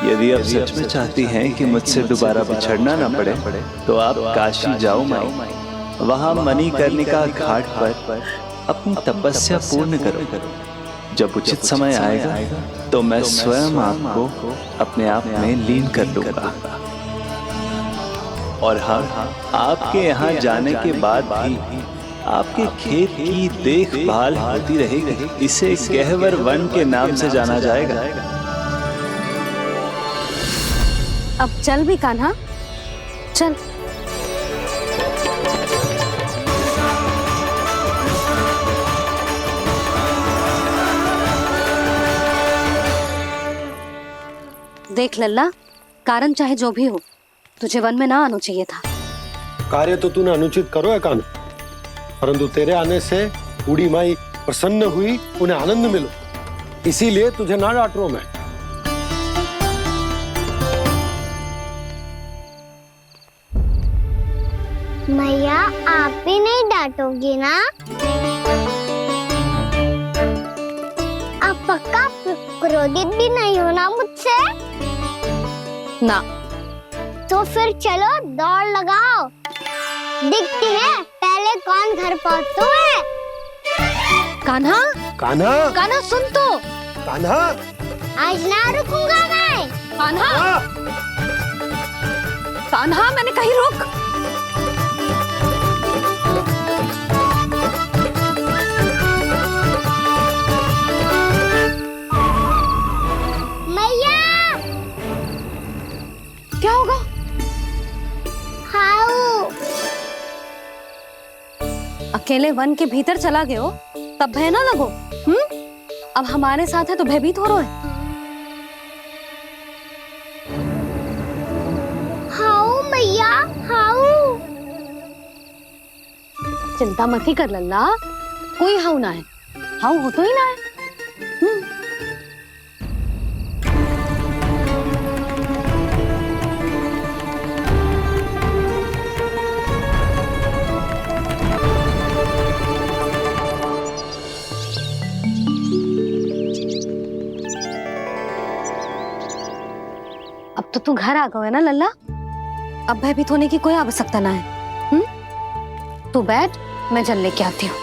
यदि आप सच में चाहती हैं कि मुझसे दोबारा बिछड़ना ना पड़े, तो आप काशी जाओ माई। वहां मणिकर्णिका घाट पर अपनी तपस्या पूर्ण करो। जब उचित समय आएगा तो मैं स्वयं आपको अपने आप में लीन कर लूंगा। और हाँ, आपके यहाँ जाने के बाद भी आपके खेत की देखभाल होती रहेगी। इसे गहवर वन के नाम से जाना जाएगा। अब चल भी कान्हा, चल। देख लल्ला, कारण चाहे जो भी हो, तुझे वन में ना आना चाहिए था। कार्य तो तूने अनुचित करो है कान्हा, परंतु तेरे आने से बूढ़ी माई प्रसन्न हुई, उन्हें आनंद मिलो, इसीलिए तुझे ना डांट रहा हूं मैं। मैया आप भी नहीं डांटोगी ना? आप पक्का क्रोधित भी नहीं हो ना मुझसे? ना। तो फिर चलो दौड़ लगाओ, दिखती है पहले कौन घर पहुंचता है। कान्हा, कान्हा, कान्हा सुन तो। कान्हा, आज ना रुकूंगा मैं। कान्हा, कान्हा मैंने कहीं रुक। मैया, क्या होगा? हाउ अकेले वन के भीतर चला गए हो तब भय ना लगो। अब हमारे साथ है तो भयभीत हो रहे हैं। हाउ मैया, हाउ। चिंता मत ही कर लल्ला, कोई हाउ ना है, हाउ हो तो ही ना है। अब तो तू घर आ गया है ना लल्ला, अब भयभीत होने की कोई आवश्यकता ना है। तू बैठ, मैं जल लेके आती हूँ।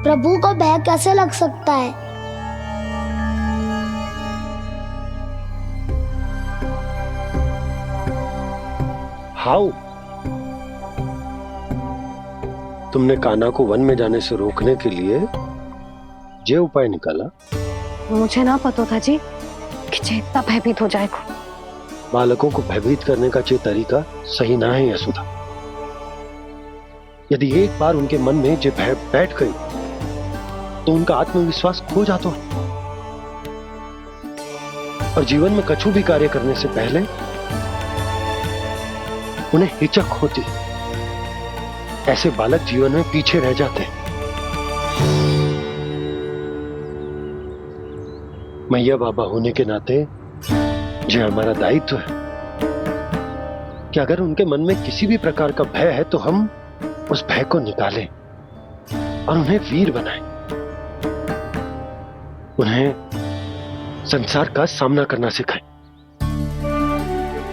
प्रभु को भय कैसे लग सकता है? हाउ? तुमने कान्हा को वन में जाने से रोकने के लिए ये उपाय निकाला? मुझे ना पता था जी कि जे इतना भयभीत हो जाएगा। बालकों को भयभीत करने का ये तरीका सही ना है यशोदा। यदि एक बार उनके मन में ये भय बैठ गई तो उनका आत्मविश्वास खो जाता है और जीवन में कछु भी कार्य करने से पहले उन्हें हिचक होती। ऐसे बालक जीवन में पीछे रह जाते हैं। मैया बाबा होने के नाते ये हमारा दायित्व है कि अगर उनके मन में किसी भी प्रकार का भय है तो हम उस भय को निकालें और उन्हें वीर बनाएं, उन्हें संसार का सामना करना सिखाएं।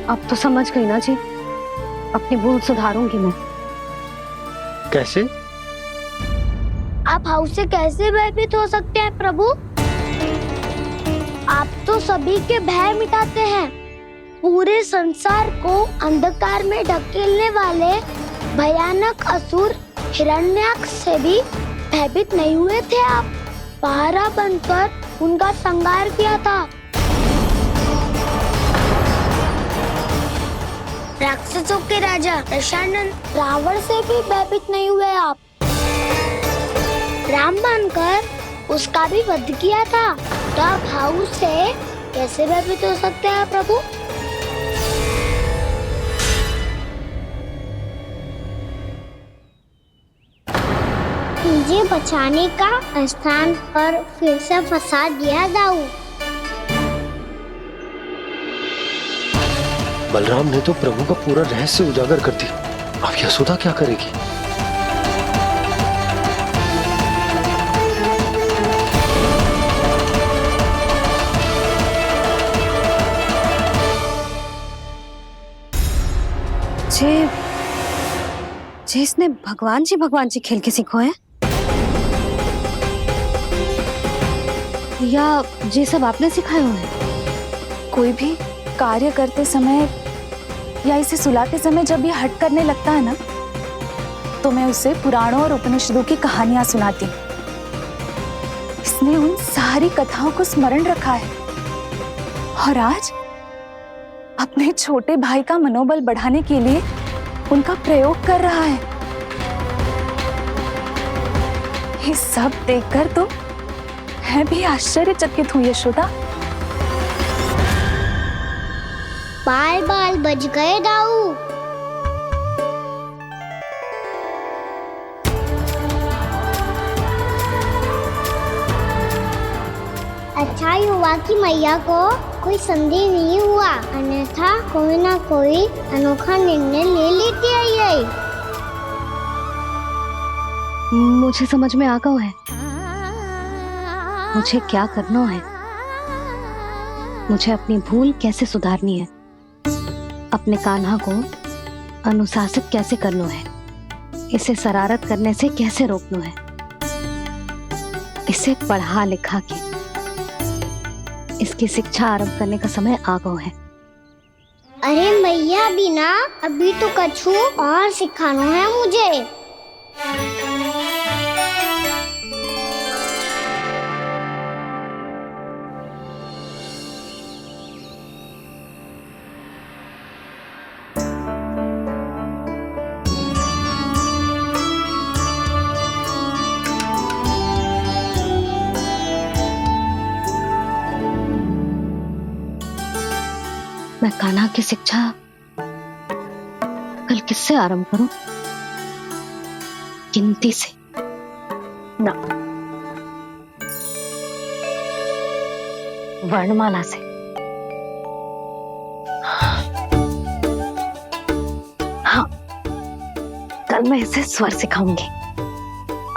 अब तो समझ गई ना जी, अपनी भूल सुधारूंगी मैं। कैसे? आप हाउ से कैसे भयभीत हो सकते हैं प्रभु? आप तो सभी के भय मिटाते हैं। पूरे संसार को अंधकार में ढकेलने वाले भयानक असुर हिरण्याक्ष से भी भयभीत नहीं हुए थे आप। पहरा बनकर उनका संहार किया था। राक्षसों के राजा दशानन रावण से भी भयभीत नहीं हुए आप। राम बनकर उसका भी वध किया था, तो आप हाउ से कैसे भयभीत हो सकते हैं प्रभु? मुझे बचाने का स्थान पर फिर से फंसा दिया दाऊ। बलराम ने तो प्रभु का पूरा रहस्य उजागर कर दिया। अब यशोदा क्या करेगी? जे इसने भगवान जी खेल के सीखो है, या जे सब आपने सिखाए हुए हैं? कोई भी कार्य करते समय या इसे सुलाते समय जब ये हट करने लगता है ना, तो मैं उसे पुराणों और उपनिषदों की कहानियां सुनाती हूँ। इसने उन सारी कथाओं को स्मरण रखा है और आज अपने छोटे भाई का मनोबल बढ़ाने के लिए उनका प्रयोग कर रहा है। ये सब देखकर तो मैं भी आश्चर्यचकित हूँ यशोदा। बाल बाल बज गए दाऊ। अच्छा ही हुआ कि मैया को कोई संदेह नहीं हुआ, अन्यथा कोई ना कोई अनोखा निर्णय ले लेती है ये। मुझे समझ में आ गया है मुझे क्या करना है। मुझे अपनी भूल कैसे सुधारनी है, अपने कान्हा को अनुशासित कैसे करना है, इसे शरारत करने से कैसे रोकना है, इसे पढ़ा लिखा के इसकी शिक्षा आरंभ करने का समय आ गया है। अरे मैया बिना अभी तो कछु और सिखाना है मुझे। मैं कान्हा की शिक्षा कल किससे आरंभ करूं? गिनती से ना, वर्णमाला से। हाँ, कल मैं इसे स्वर सिखाऊंगी।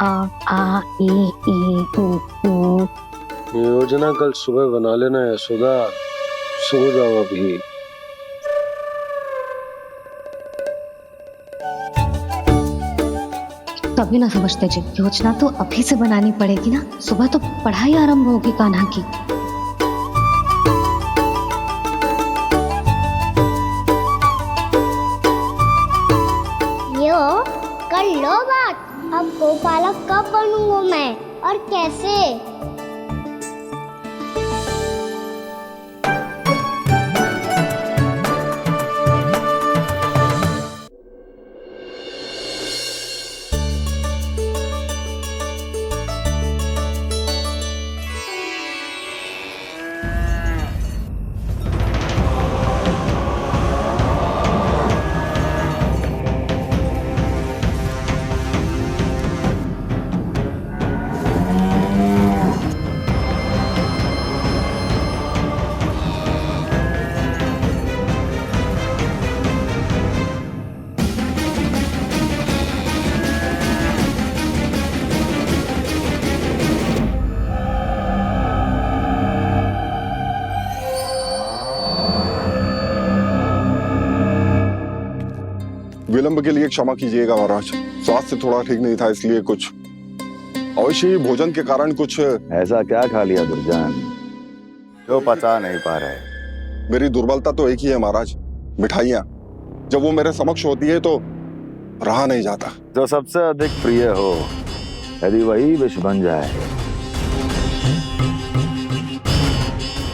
आ ई ऊ। योजना कल सुबह बना लेना यशोदा, सो जाओ अभी। तभी ना समझते जी, योजना तो अभी से बनानी पड़ेगी ना, सुबह तो पढ़ाई आरंभ होगी कान्हा की। यो कर लो बात, अब गोपालक कब बनूंगा मैं और कैसे? विलंब के लिए क्षमा कीजिएगा महाराज, स्वास्थ्य थोड़ा ठीक नहीं था इसलिए कुछ अवश्य ही भोजन के कारण कुछ। ऐसा क्या खा लिया दुर्जन जो पचा नहीं पा रहे? मेरी दुर्बलता तो एक ही है महाराज, मिठाइयाँ। जब वो मेरे समक्ष होती है तो रहा नहीं जाता। जो सबसे अधिक प्रिय हो यदि वही विष बन जाए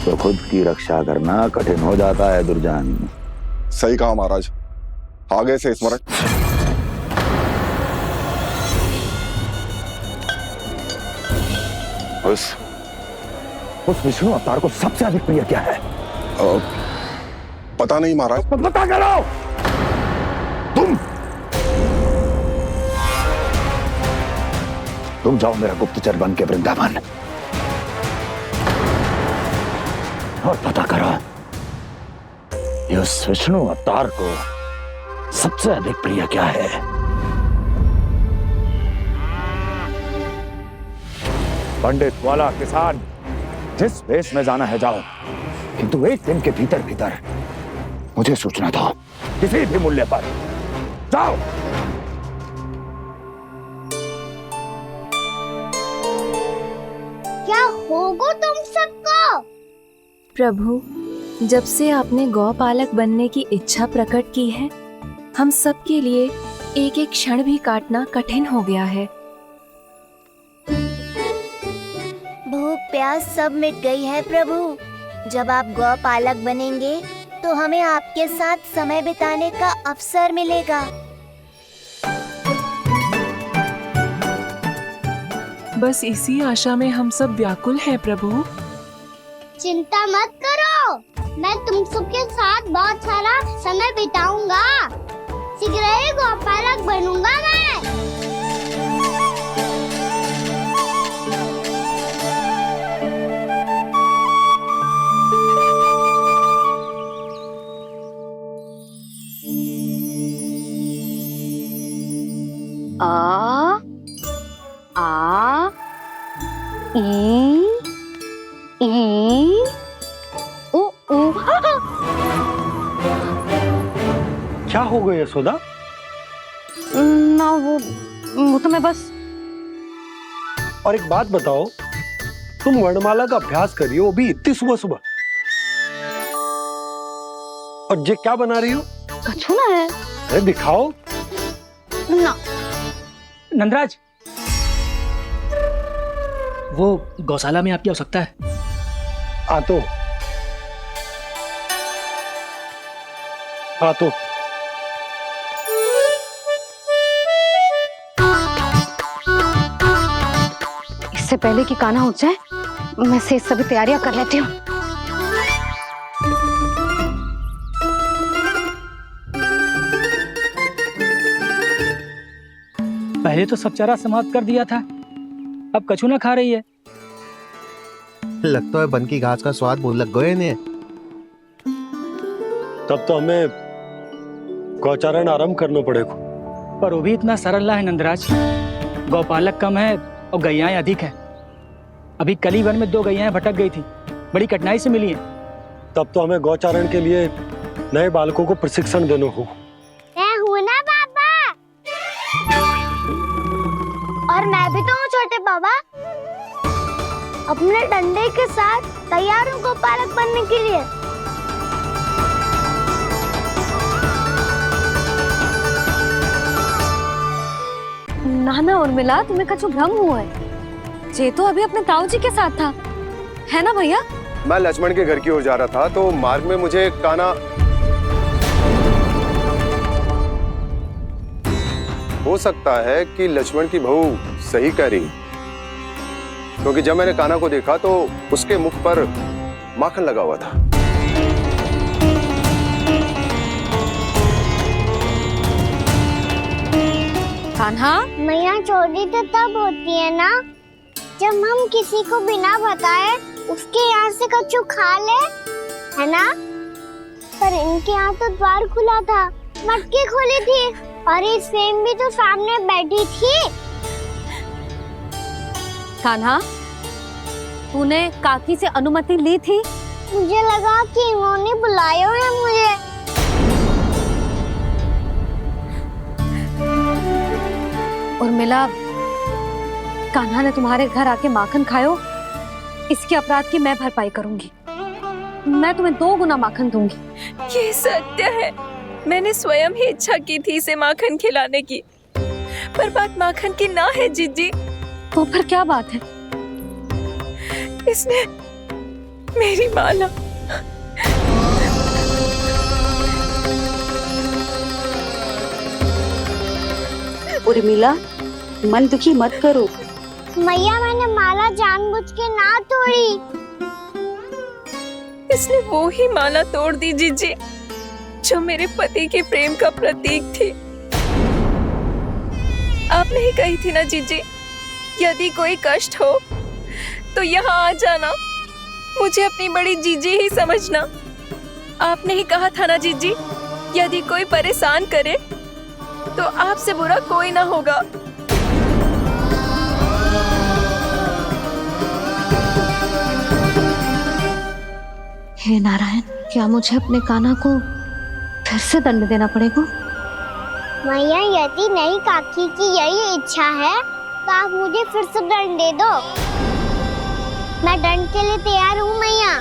तो खुद की रक्षा करना कठिन हो जाता है दुर्जन। सही कहा महाराज, आगे से स्मरण। उस विष्णु अवतार को सबसे अधिक प्रिय क्या है? पता नहीं महाराज। पता करो। तुम जाओ मेरा गुप्तचर बन के वृंदावन और पता करो उस विष्णु अवतार को सबसे अधिक प्रिय क्या है। पंडित वाला किसान जिस वेश में जाना है जाओ, किंतु एक दिन के भीतर भीतर मुझे सूचना दो, किसी भी मूल्य पर जाओ। क्या होगा तुम सबको? प्रभु, जब से आपने गौपालक बनने की इच्छा प्रकट की है, हम सब के लिए एक एक क्षण भी काटना कठिन हो गया है। भूख प्यास सब मिट गई है प्रभु। जब आप गौपालक बनेंगे तो हमें आपके साथ समय बिताने का अवसर मिलेगा। बस इसी आशा में हम सब व्याकुल हैं प्रभु। चिंता मत करो, मैं तुम सबके साथ बहुत सारा समय बिताऊंगा। शीघ्र ही गोपालक बनूंगा मैं। आ ई उ उ। क्या हो गया यशोदा? ना वो तो मैं बस। और एक बात बताओ, तुम वर्णमाला का अभ्यास कर रही हो, वो भी इतनी सुबह सुबह, और ये क्या बना रही हो? कछुआ है। अरे दिखाओ ना। नंदराज, वो गौशाला में आपकी आवश्यकता है। आ तो इससे पहले कि कान्हा उठ जाए, मैं से सभी तैयारियां कर लेती हूँ। पहले तो सब चारा समाप्त कर दिया था, अब कछुआ खा रही है। लगता है बन की घास का स्वाद बहुत लग गए ने। तब तो हमें गौचारण आरंभ करना पड़ेगा। पर वो भी इतना सरल ना है नंदराज। गौपालक कम है और गैयाएं अधिक है। अभी कल ही वन में 2 गैयाएं भटक गई थी, बड़ी कठिनाई से मिली हैं। तब तो हमें गौचारण के लिए नए बालकों को प्रशिक्षण देना होगा। मैं हूँ ना पापा, और मैं भी तो हूँ छोटे बाबा। अपने डंडे के साथ तैयार हूँ गोपालक बनने के लिए। नाना उर्मिला, तुम्हें कछु भ्रम हुआ है। जे तो अभी अपने ताऊ जी के साथ था, है ना भैया? मैं लक्ष्मण के घर की ओर जा रहा था तो मार्ग में मुझे कान्हा। हो सकता है कि लक्ष्मण की बहू सही कह रही, क्योंकि जब मैंने कान्हा को देखा तो उसके मुख पर माखन लगा हुआ था। कान्हा, मैया चोरी तो तब होती है ना जब हम किसी को बिना बताए उसके यहाँ से कछु खा ले, है ना? पर इनके यहाँ तो द्वार खुला था, मटकी खोली थी, और इस फेम भी तो सामने बैठी थी। कान्हा, तूने काकी से अनुमति ली थी? मुझे लगा कि इन्होंने बुलाया है मुझे। उर्मिला, कान्हा ने तुम्हारे घर आके माखन खायो, इसके अपराध की मैं भरपाई करूंगी। मैं तुम्हें 2 गुना माखन दूंगी। ये सत्य है, मैंने स्वयं ही इच्छा की थी इसे माखन खिलाने की, पर बात माखन की ना है जीजी। तो फिर क्या बात है? इसने मेरी माला। उर्मिला, मन दुखी मत करो। मैया, मैंने माला जानबूझ के ना तोड़ी। इसने वो ही माला तोड़ दी जीजी, जो मेरे पति के प्रेम का प्रतीक थी। आपने ही कही थी ना जीजी, यदि कोई कष्ट हो तो यहाँ आ जाना, मुझे अपनी बड़ी जीजी ही समझना। आपने ही कहा था ना जीजी, यदि कोई परेशान करे तो आपसे बुरा कोई ना होगा। हे नारायण, क्या मुझे अपने कान्हा को फिर से दंड देना पड़ेगा? मैया, यदि नहीं काकी की यही इच्छा है तो आप मुझे फिर से दंड दे दो। मैं दंड के लिए तैयार हूँ मैया।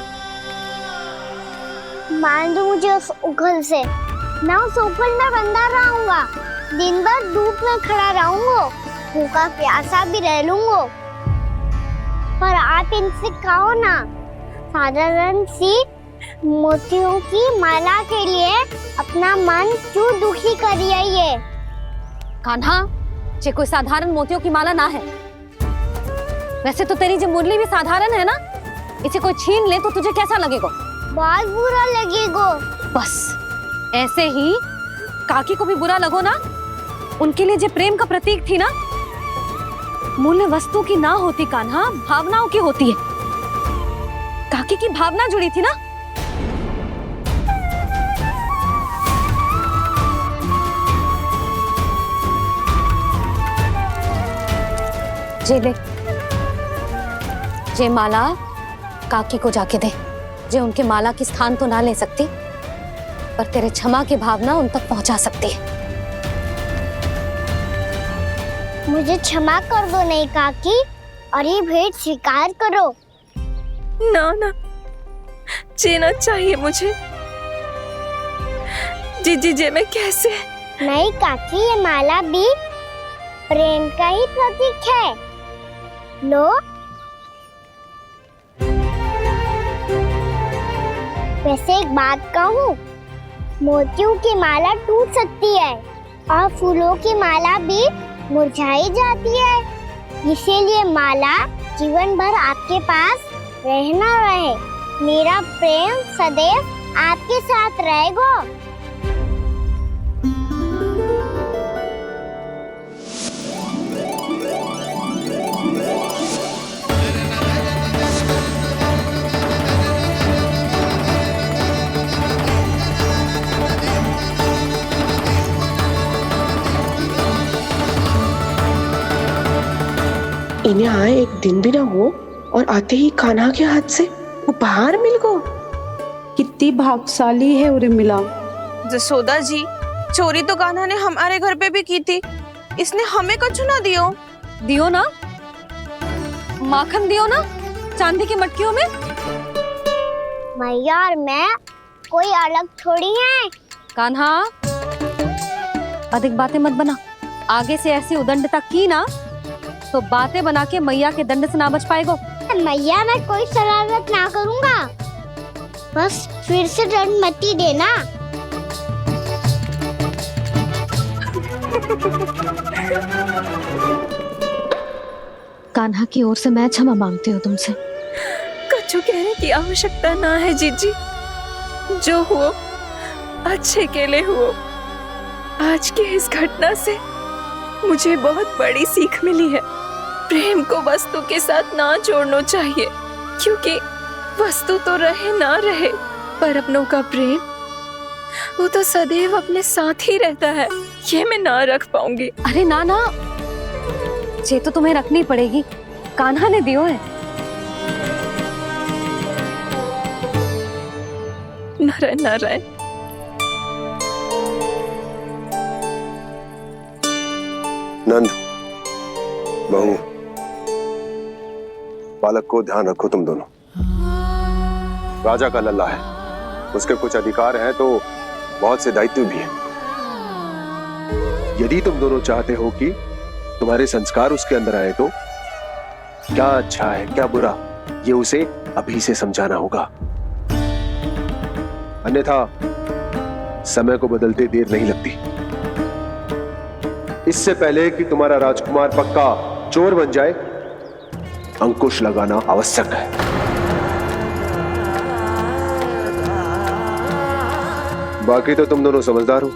मान दो मुझे उस उखल से, मैं उस उखल में बंधा रहूंगा, दिन भर धूप में खड़ा रहूंगा, भूखा प्यासा भी रह लूंगा। पर आप इनसे कहो ना, साधारण सी मोतियों की माला के लिए अपना मन क्यों दुखी करिए? कान्हा, ये कोई साधारण मोतियों की माला ना है। वैसे तो तेरी जो मुरली भी साधारण है ना, इसे कोई छीन ले तो तुझे कैसा लगेगा? बहुत बुरा लगेगा। बस ऐसे ही काकी को भी बुरा लगो ना। उनके लिए जो प्रेम का प्रतीक थी ना, मूल्य वस्तु की ना होती कान्हा, भावनाओं की होती है। काकी की भावना जुड़ी थी ना। जे ले, जे माला काकी को जाके दे। जे उनके माला की स्थान तो ना ले सकती, पर तेरे क्षमा की भावना उन तक पहुंचा सकती है। मुझे क्षमा कर दो नहीं काकी, और ये भेंट स्वीकार करो। ना ना, जीना चाहिए मुझे। जीजी जे मैं कैसे? नहीं काकी, ये माला भी प्रेम का ही प्रतीक है। लो। वैसे एक बात कहूँ, मोतियों की माला टूट सकती है और फूलों की माला भी मुरझाई जाती है। इसीलिए माला जीवन भर आपके पास रहना रहे। मेरा प्रेम सदैव आपके साथ रहेगा। इन्हें आए एक दिन भी ना हो और आते ही कान्हा के हाथ से उपहार मिल गो। कितनी भाग्यशाली है उर्मिला। जसोदा जी, चोरी तो कान्हा ने हमारे घर पे भी की थी। इसने हमें कछु ना दियो। दियो ना, माखन दियो ना, चांदी की मटकियों में। मैया और मैं कोई अलग थोड़ी हैं। कान्हा, अधिक बातें मत बना। आगे से ऐसी उदंडता की ना तो बातें बना के मैया के दंड से ना बच पाएगो। मैया, मैं कोई शरारत ना करूँगा, बस फिर से दंड मत ही देना। कान्हा की ओर से मैं क्षमा मांगती हूँ तुमसे। कछु कहने की आवश्यकता ना है जीजी। जो हुआ अच्छे के लिए हुआ। आज की इस घटना से मुझे बहुत बड़ी सीख मिली है। प्रेम को वस्तु के साथ ना जोड़ना चाहिए, क्योंकि वस्तु तो रहे ना रहे, पर अपनों का प्रेम वो तो सदैव अपने साथ ही रहता है। ये मैं ना रख पाऊंगी। अरे ना ना, ये तो तुम्हें रखनी पड़ेगी। कान्हा ने दियो है। नारायण नारायण। नंद, बहू, बालक को ध्यान रखो तुम दोनों। राजा का लल्ला है, उसके कुछ अधिकार हैं तो बहुत से दायित्व भी हैं। यदि तुम दोनों चाहते हो कि तुम्हारे संस्कार उसके अंदर आए तो क्या अच्छा है क्या बुरा, ये उसे अभी से समझाना होगा। अन्यथा समय को बदलते देर नहीं लगती। इससे पहले कि तुम्हारा राजकुमार पक्का चोर बन जाए, अंकुश लगाना आवश्यक है। बाकी तो तुम दोनों समझदार हो।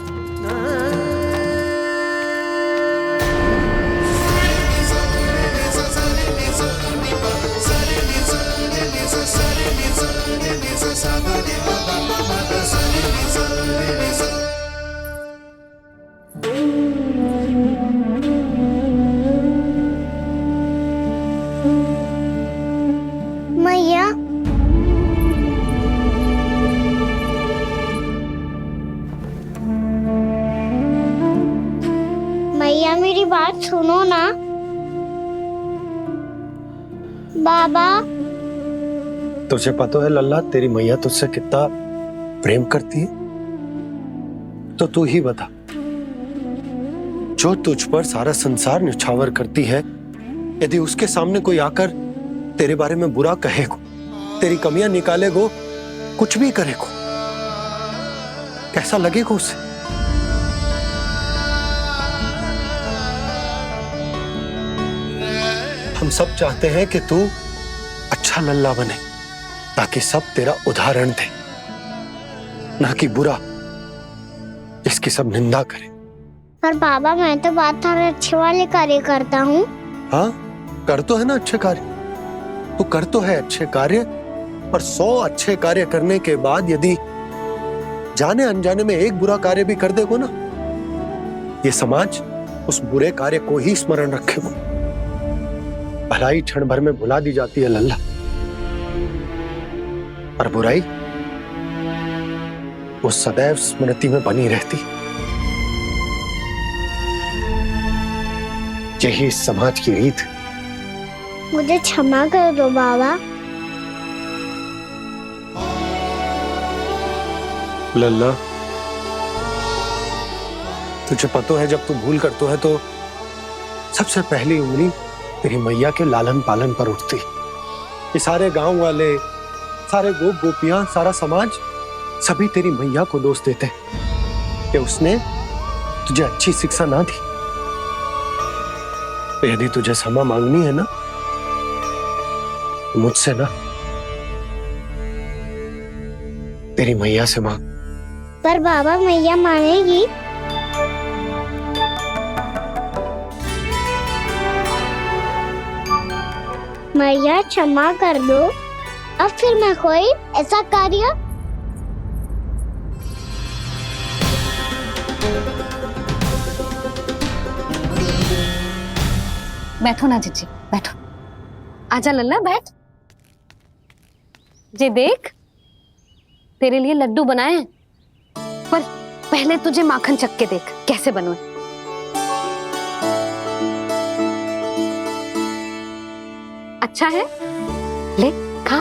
मैया, मैया मेरी बात सुनो ना। बाबा, तुझे पता है लल्ला, तेरी मैया तुझसे कितना प्रेम करती है? तो तू ही बता, जो तुझ पर सारा संसार न्यौछावर करती है, यदि उसके सामने कोई आकर तेरे बारे में बुरा कहेगो, तेरी कमियां निकालेगो, कुछ भी करेगो, कैसा लगेगा उसे? हम हम सब चाहते हैं कि तू अच्छा लल्ला बने, ताकि सब तेरा उदाहरण दे, ना कि बुरा जिसकी सब निंदा करे। पर बाबा मैं तो बहुत सारे अच्छे वाले कार्य करता हूँ। हाँ, कर तो है ना अच्छे कार्य, तू कर तो है अच्छे कार्य, पर 100 अच्छे कार्य करने के बाद यदि जाने अनजाने में एक बुरा कार्य भी कर देगो ना, ये समाज उस बुरे कार्य को ही स्मरण रखेगो। भलाई क्षण भर में भुला दी जाती है लल्ला, और बुराई वो सदैव स्मृति में बनी रहती। यही इस समाज की रीत। मुझे क्षमा कर दो बाबा। लल्ला, तुझे पता है जब तू भूल करतो है तो सबसे पहली उंगली तेरी मैया के लालन पालन पर उठती। ये सारे गांव वाले, सारे गोप गोपियां, सारा समाज सभी तेरी मैया को दोष देते कि उसने तुझे अच्छी शिक्षा ना दी। तो यदि तुझे क्षमा मांगनी है ना, तो मुझसे ना, तेरी मैया से मांग। पर बाबा मैया मानेगी? मैया क्षमा कर दो, अब फिर मैं कोई ऐसा कार्य। बैठो ना जीजी, बैठो। आजा लल्ला, बैठ। जे देख, तेरे लिए लड्डू बनाए हैं, पर पहले तुझे माखन चख के देख कैसे बने। अच्छा है, ले खा।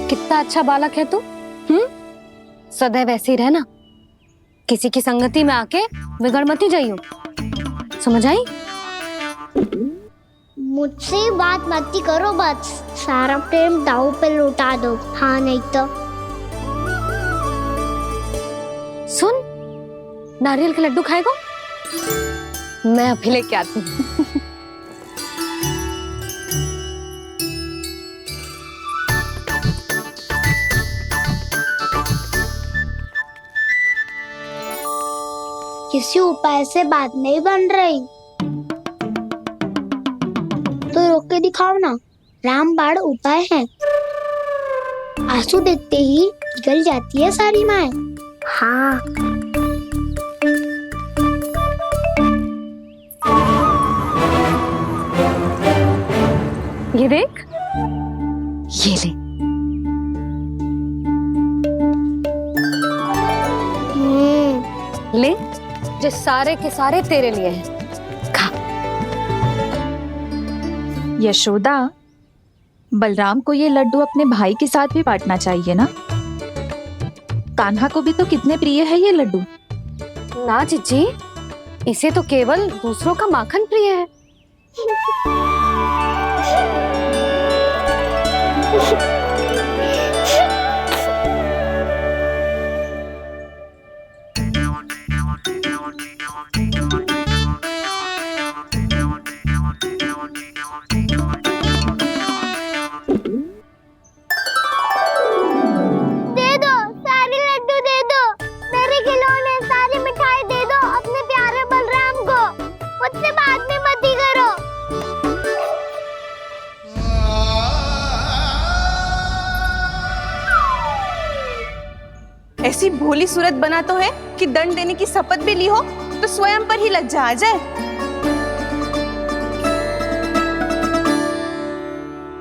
कितना अच्छा बालक है तू। सदैव ऐसे ही रहना, किसी की संगति में आके बिगड़ मत जाइयो, समझ आई? मुझसे बात मत करो, बस सारा प्रेम दाव पे लौटा दो। हाँ नहीं तो सुन, नारियल के लड्डू खाएगा? मैं अभी लेके आती हूँ। किसी उपाय से बात नहीं बन रही तो रोक के दिखाओ ना। रामबाण उपाय है, आंसू देखते ही पिघल जाती है सारी माए। हाँ ये देख, ये ले। ले, जो सारे के सारे तेरे लिए हैं, खा। यशोदा, बलराम को ये लड्डू अपने भाई के साथ भी बांटना चाहिए ना। कान्हा को भी तो कितने प्रिय है ये लड्डू। ना जीजी, इसे तो केवल दूसरों का माखन प्रिय है। ऐसी भोली सूरत बना तो है कि दंड देने की शपथ भी ली हो तो स्वयं पर ही लज्जा आ जाए।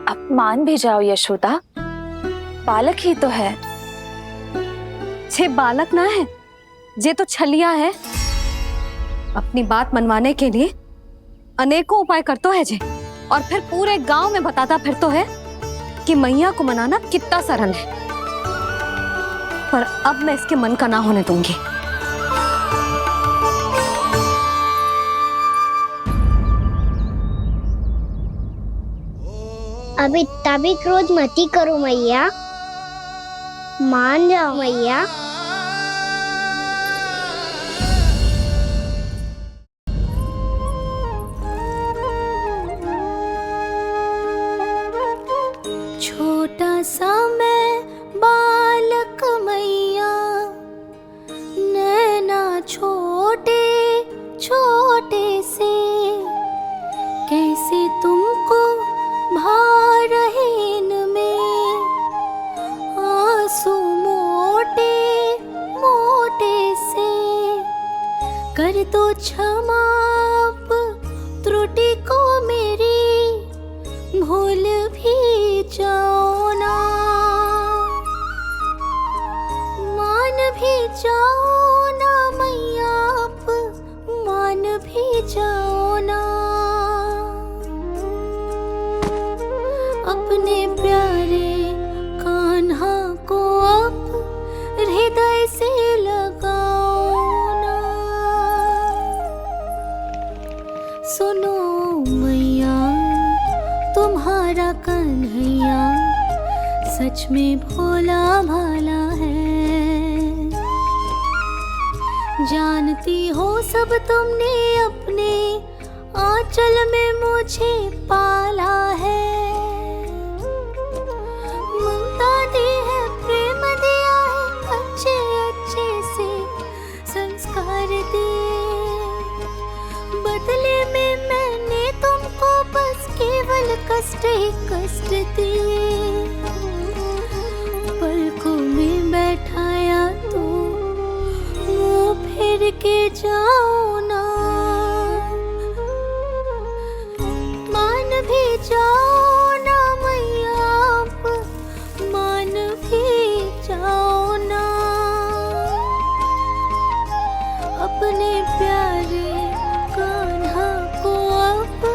अब मान भी जाओ यशोदा, बालक ही तो है। छे बालक ना है, जे तो छलिया है। अपनी बात मनवाने के लिए अनेकों उपाय करतो है जे, और फिर पूरे गांव में बताता फिरतो है कि मैया को मनाना कितना सरल है। पर अब मैं इसके मन का ना होने दूंगी। अब इतना भी क्रोध मती करो मैया, मान जाओ मैया। समय बालक मैया, नैना छोटे छोटे से, कैसे तुमको भा रहे इनमें आंसू मोटे मोटे से। कर दो क्षमा त्रुटि को मेरी, भूल भी जाओ ना, मान भी जाओ ना मैया, आप मान भी जाओ ना। अपने प्यारे कान्हा को अब हृदय से लगाओ ना। सुनो मैया, तुम्हारा कन्हैया सच में भोला भाला है। जानती हो सब तुमने अपने आंचल में मुझे पाला है। ममता दी है, प्रेम दिया है, अच्छे अच्छे से संस्कार दिए। बदले में मैंने तुमको बस केवल कष्ट ही कष्ट दिए। पलकों में बैठाया तो मुंह फेर के जाओ ना, मान भी जाओ ना मैया, आप मान भी जाओ ना। अपने प्यारे कान्हा को अब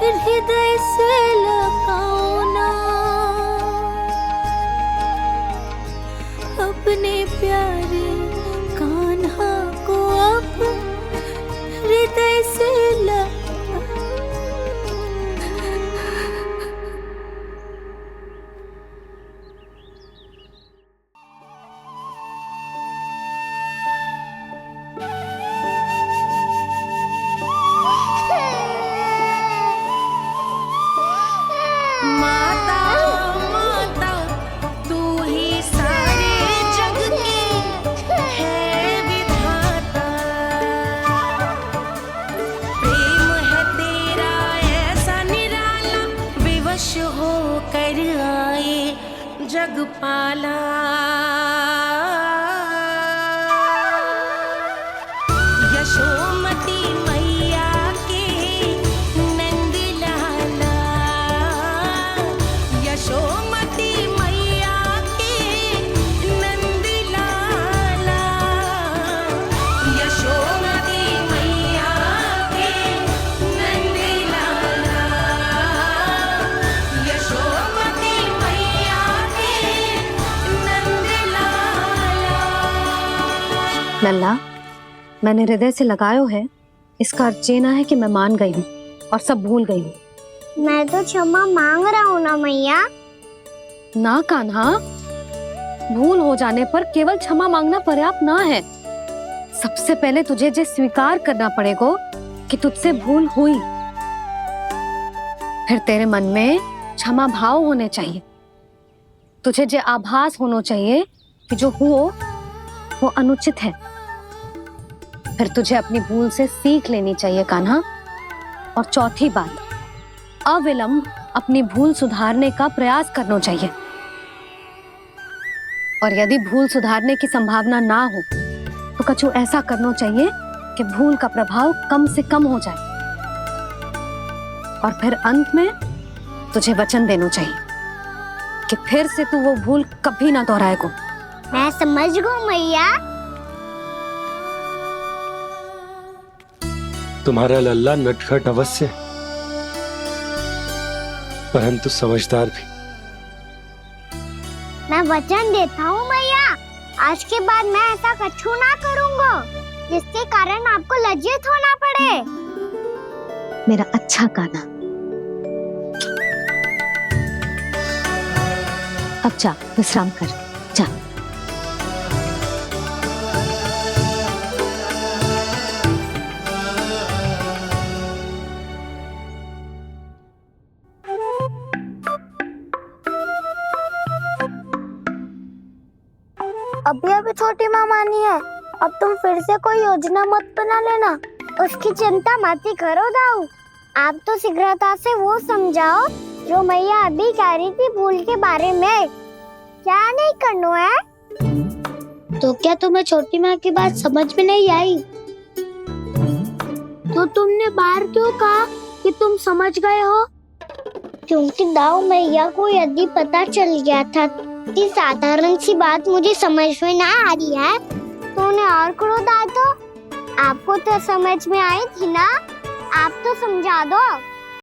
हृदय से लगाओ ना। अपने प्यारे कान्हा को अब हृदय से जगपाला। यशोमती मैया के नंद लाला, यशोमती मैया के नंद लाला, यशोमती मैया के नंद लाला, यशोमती मैया के नंद लाला। लल्ला, मैंने हृदय से लगायो है, इसका अर्थ ये ना है कि मैं मान गई हूँ और सब भूल गई हूँ। मैं तो क्षमा मांग रहा हूँ ना मैया। ना कान्हा, भूल हो जाने पर केवल क्षमा मांगना पर्याप्त ना है। सबसे पहले तुझे जे स्वीकार करना पड़ेगा कि तुझसे भूल हुई, फिर तेरे मन में क्षमा भाव होने चाहिए। तुझे जे आभास होना चाहिए कि जो हुआ वो अनुचित है। फिर तुझे अपनी भूल से सीख लेनी चाहिए कान्हा। और चौथी बात, अविलंब अपनी भूल सुधारने का प्रयास करना चाहिए। और यदि भूल सुधारने की संभावना ना हो तो कछु ऐसा करना चाहिए कि भूल का प्रभाव कम से कम हो जाए। और फिर अंत में तुझे वचन देना चाहिए कि फिर से तू वो भूल कभी ना दोहराएगा। मैं समझ गई मैया। तुम्हारा लल्ला नटखट अवश्य, परंतु समझदार भी। मैं वचन देता हूँ मैया, आज के बाद मैं ऐसा कछु ना करूँगा जिसके कारण आपको लज्जित होना पड़े। मेरा अच्छा कान्हा, अब जा विश्राम कर, जा। अभी अभी छोटी माँ मानी है, अब तुम फिर से कोई योजना मत बना लेना। उसकी चिंता मत ही करो दाऊ, आप तो शीघ्रता से वो समझाओ जो मैया अभी कह रही थी भूल के बारे में। क्या नहीं करना है? तो क्या तुम्हें छोटी माँ की बात समझ में नहीं आई? तो तुमने बाहर क्यों कहा कि तुम समझ गए हो? क्योंकि दाऊ मैया को यदि पता चल गया था कि साधारण सी बात मुझे समझ में ना आ रही है तो उन्हें और क्रोध आया। तो आपको तो समझ में आई थी ना, आप तो समझा दो।